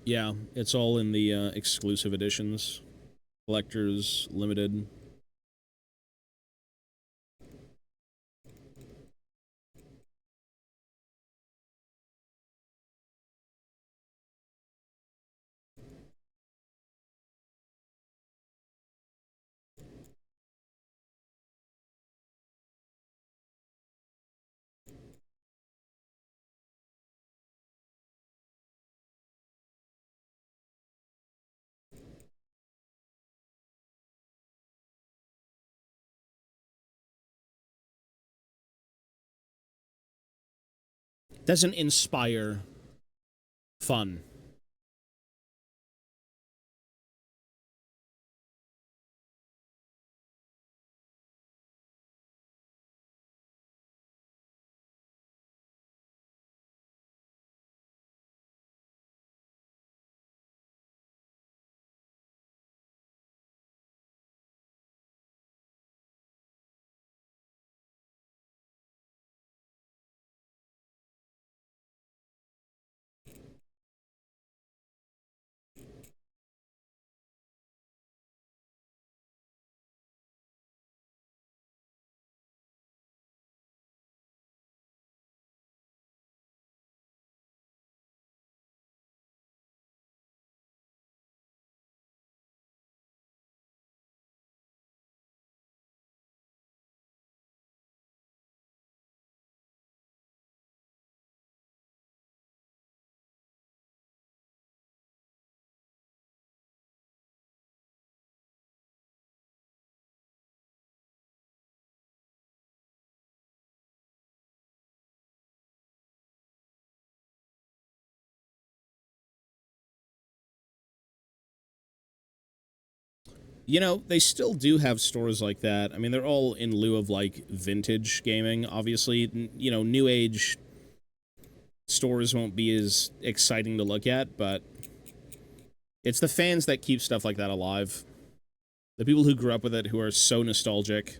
Yeah, it's all in the exclusive editions. Collectors, limited. Doesn't inspire fun. You know, they still do have stores like that. I mean, they're all in lieu of, like, vintage gaming, obviously. You know, new age stores won't be as exciting to look at, but it's the fans that keep stuff like that alive. The people who grew up with it, who are so nostalgic.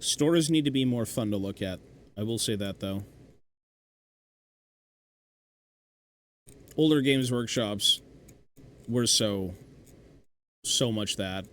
Stores need to be more fun to look at. I will say that, though. Older Games Workshops were so much that.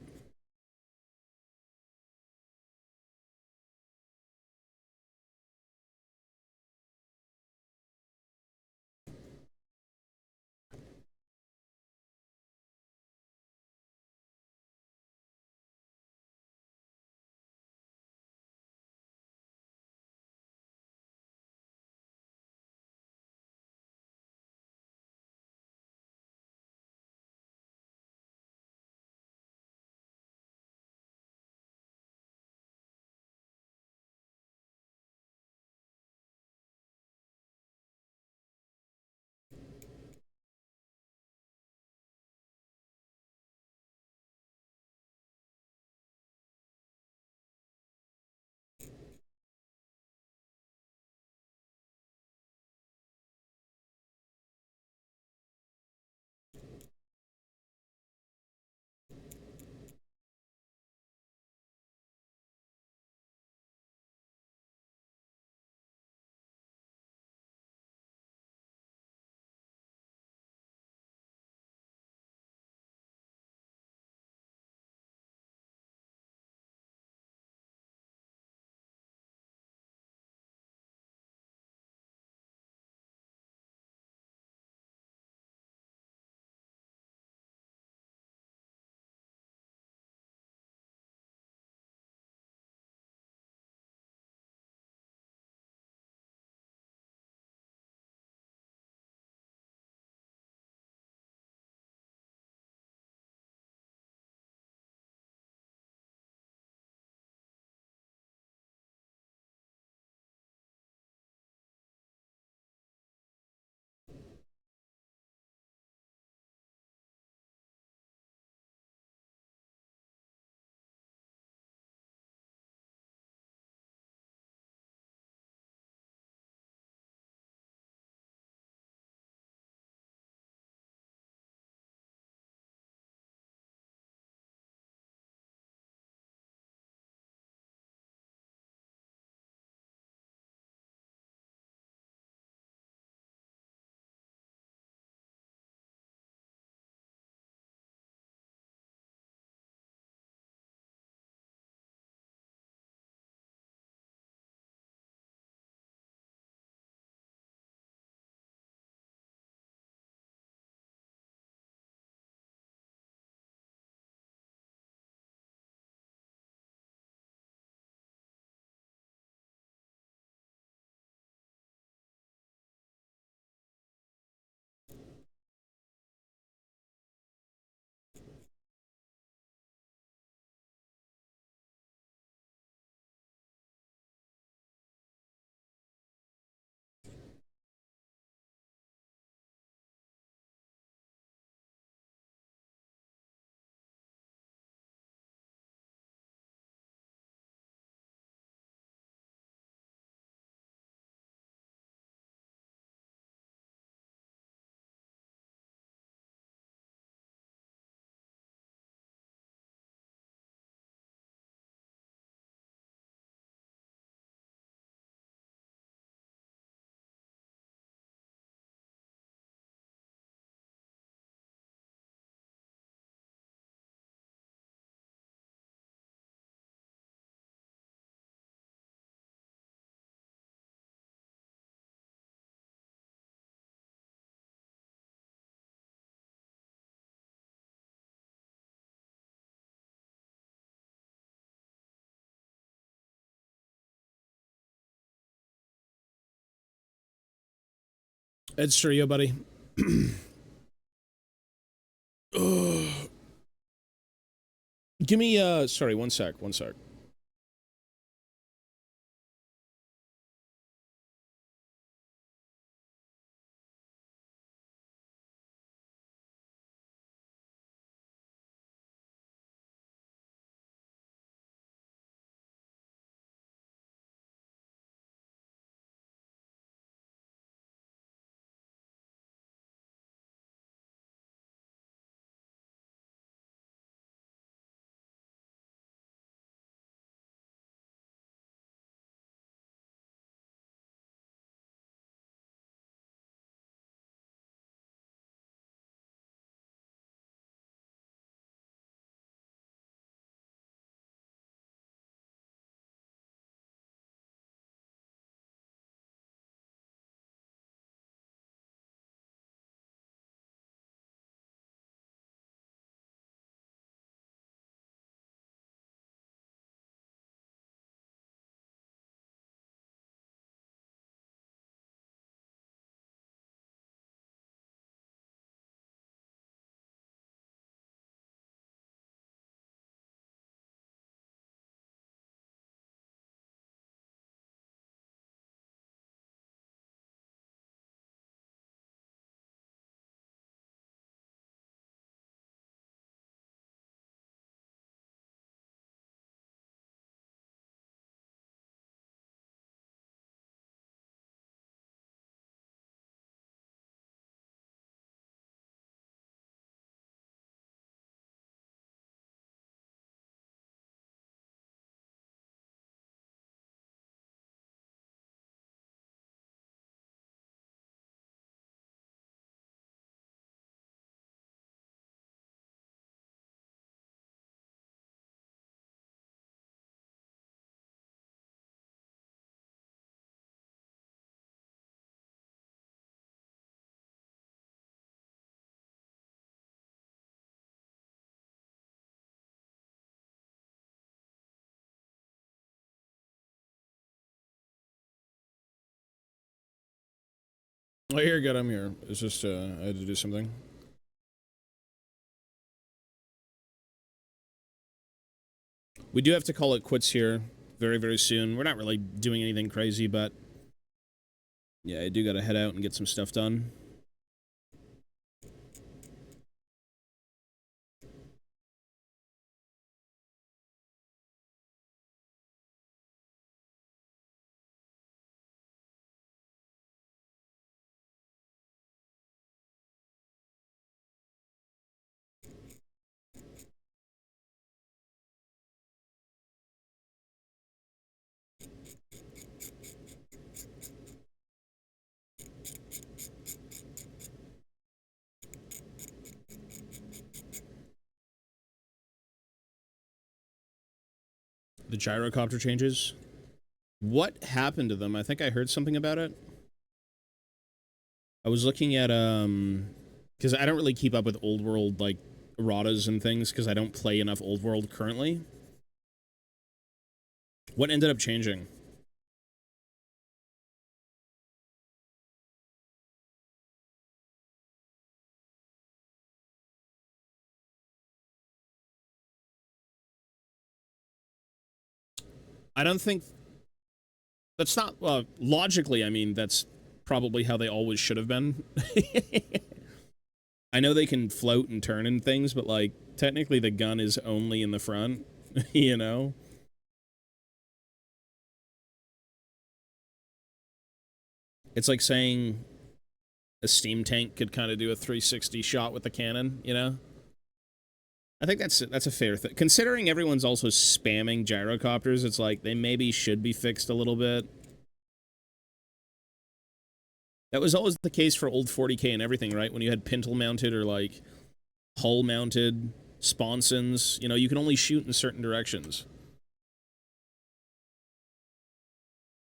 It's true, yo, buddy. Give me, sorry, one sec. Oh, you're good. I'm here. It's just I had to do something. We do have to call it quits here very, very soon. We're not really doing anything crazy, but yeah, I do got to head out and get some stuff done. The gyrocopter changes. What happened to them? I think I heard something about it. I was looking at because I don't really keep up with old world like erratas and things because I don't play enough old world currently. What ended up changing? I don't think that's not logically. I mean, that's probably how they always should have been. I know they can float and turn and things, but like technically the gun is only in the front, you know? It's like saying a steam tank could kind of do a 360 shot with the cannon, you know? I think that's a fair thing. Considering everyone's also spamming gyrocopters, it's like they maybe should be fixed a little bit. That was always the case for old 40k and everything, right? When you had pintle mounted or like hull mounted sponsons, you know, you can only shoot in certain directions.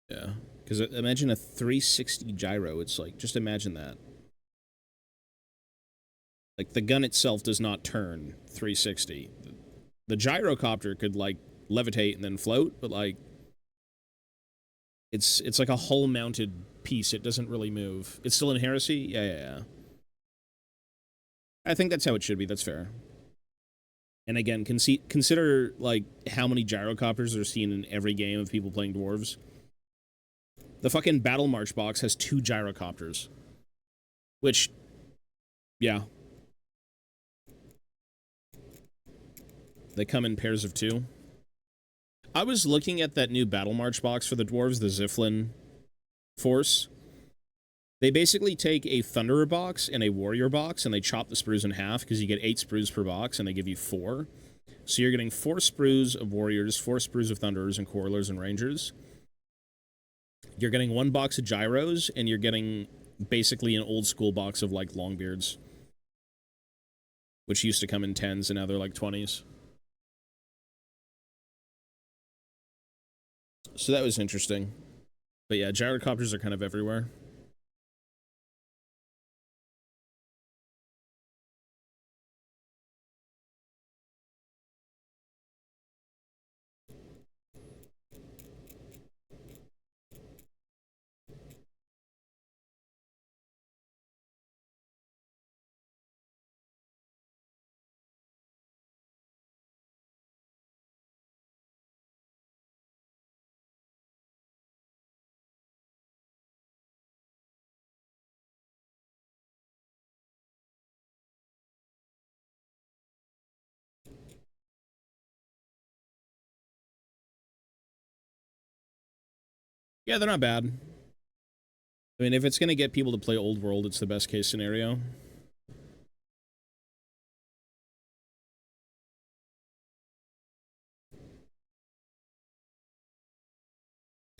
Yeah, because imagine a 360 gyro. It's like, just imagine that. Like, the gun itself does not turn 360. The gyrocopter could, like, levitate and then float, but, like, it's like a hull-mounted piece. It doesn't really move. It's still in Heresy? Yeah. I think that's how it should be. That's fair. And again, consider, like, how many gyrocopters are seen in every game of people playing dwarves. The fucking Battle March box has 2 gyrocopters. Which, yeah. They come in pairs of 2. I was looking at that new Battle March box for the dwarves, the Ziflin Force. They basically take a Thunderer box and a Warrior box, and they chop the sprues in half, because you get 8 sprues per box, and they give you 4. So you're getting 4 sprues of Warriors, 4 sprues of Thunderers, and Quarrelers and Rangers. You're getting 1 box of Gyros, and you're getting basically an old school box of, like, Longbeards, which used to come in 10s, and now they're like 20s. So that was interesting. But yeah, gyrocopters are kind of everywhere. Yeah, they're not bad. I mean, if it's going to get people to play Old World, it's the best case scenario.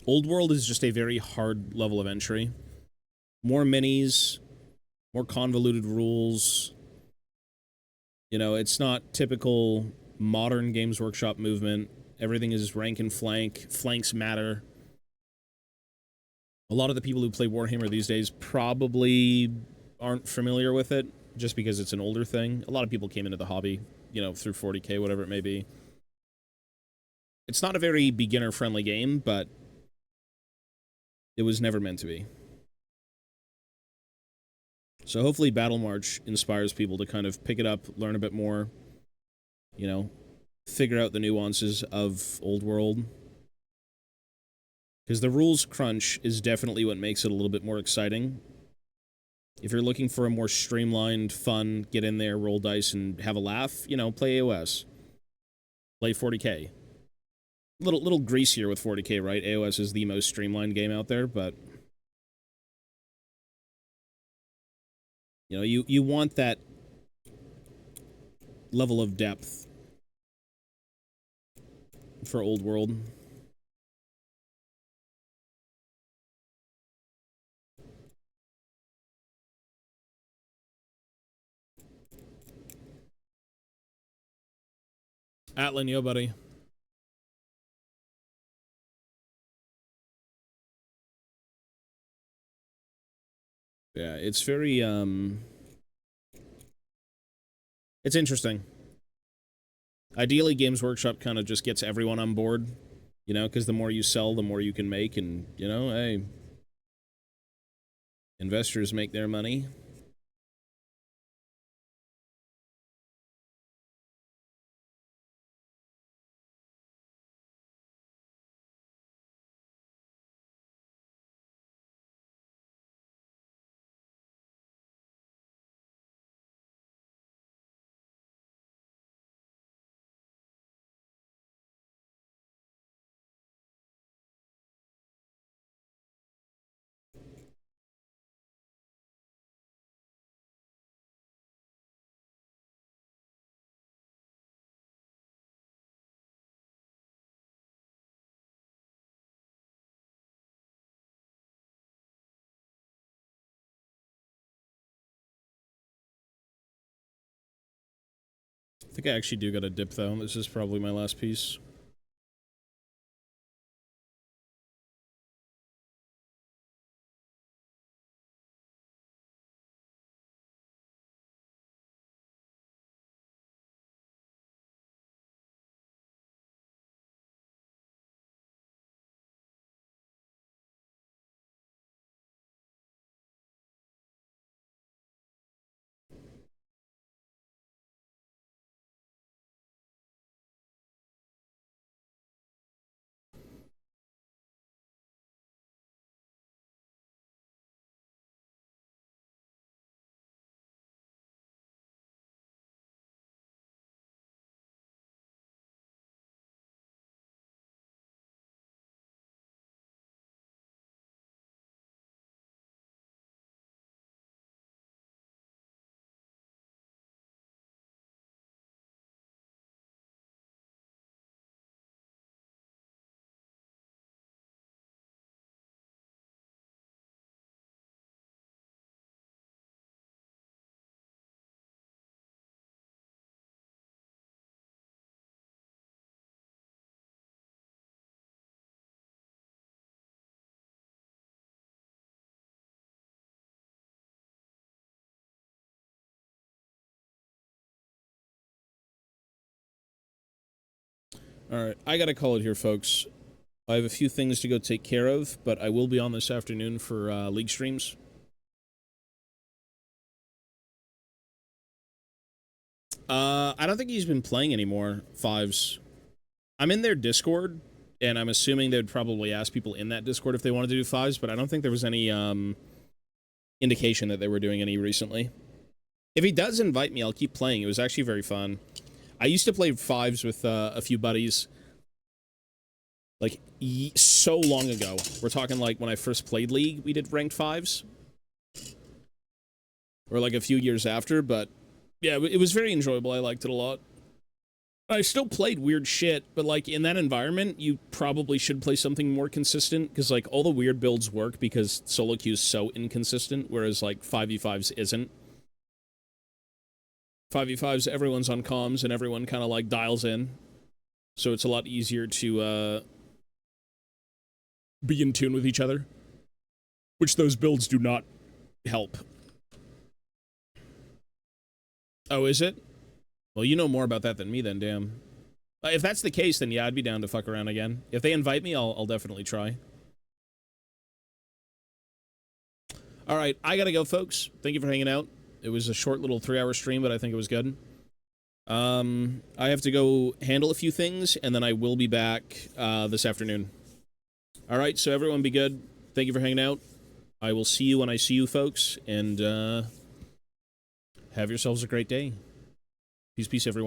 Old World is just a very hard level of entry. More minis, more convoluted rules. You know, it's not typical modern Games Workshop movement. Everything is rank and flank. Flanks matter. A lot of the people who play Warhammer these days probably aren't familiar with it, just because it's an older thing. A lot of people came into the hobby, you know, through 40k, whatever it may be. It's not a very beginner-friendly game, but it was never meant to be. So hopefully Battle March inspires people to kind of pick it up, learn a bit more, you know, figure out the nuances of Old World. Because the rules crunch is definitely what makes it a little bit more exciting. If you're looking for a more streamlined, fun, get in there, roll dice, and have a laugh, you know, play AOS. Play 40k. Little greasier with 40k, right? AOS is the most streamlined game out there, but... You know, you want that level of depth for Old World. Atlan, yo, buddy. Yeah, it's very, it's interesting. Ideally, Games Workshop kind of just gets everyone on board, you know, because the more you sell, the more you can make, and, you know, hey, investors make their money. I think I actually do got a dip, though. This is probably my last piece. Alright, I gotta call it here, folks. I have a few things to go take care of, but I will be on this afternoon for League streams. I don't think he's been playing anymore, Fives. I'm in their Discord, and I'm assuming they'd probably ask people in that Discord if they wanted to do Fives, but I don't think there was any indication that they were doing any recently. If he does invite me, I'll keep playing. It was actually very fun. I used to play Fives with a few buddies, like, so long ago. We're talking, like, when I first played League, we did ranked Fives. Or, like, a few years after, but, yeah, it was very enjoyable. I liked it a lot. I still played weird shit, but, like, in that environment, you probably should play something more consistent, because, like, all the weird builds work because solo queue is so inconsistent, whereas, like, 5v5s isn't. 5v5s, everyone's on comms, and everyone kind of, like, dials in. So it's a lot easier to, be in tune with each other. Which those builds do not help. Oh, is it? Well, you know more about that than me then, damn. If that's the case, then yeah, I'd be down to fuck around again. If they invite me, I'll definitely try. All right, I gotta go, folks. Thank you for hanging out. It was a short little 3-hour stream, but I think it was good. I have to go handle a few things, and then I will be back this afternoon. All right, so everyone be good. Thank you for hanging out. I will see you when I see you, folks, and have yourselves a great day. Peace, peace, everyone.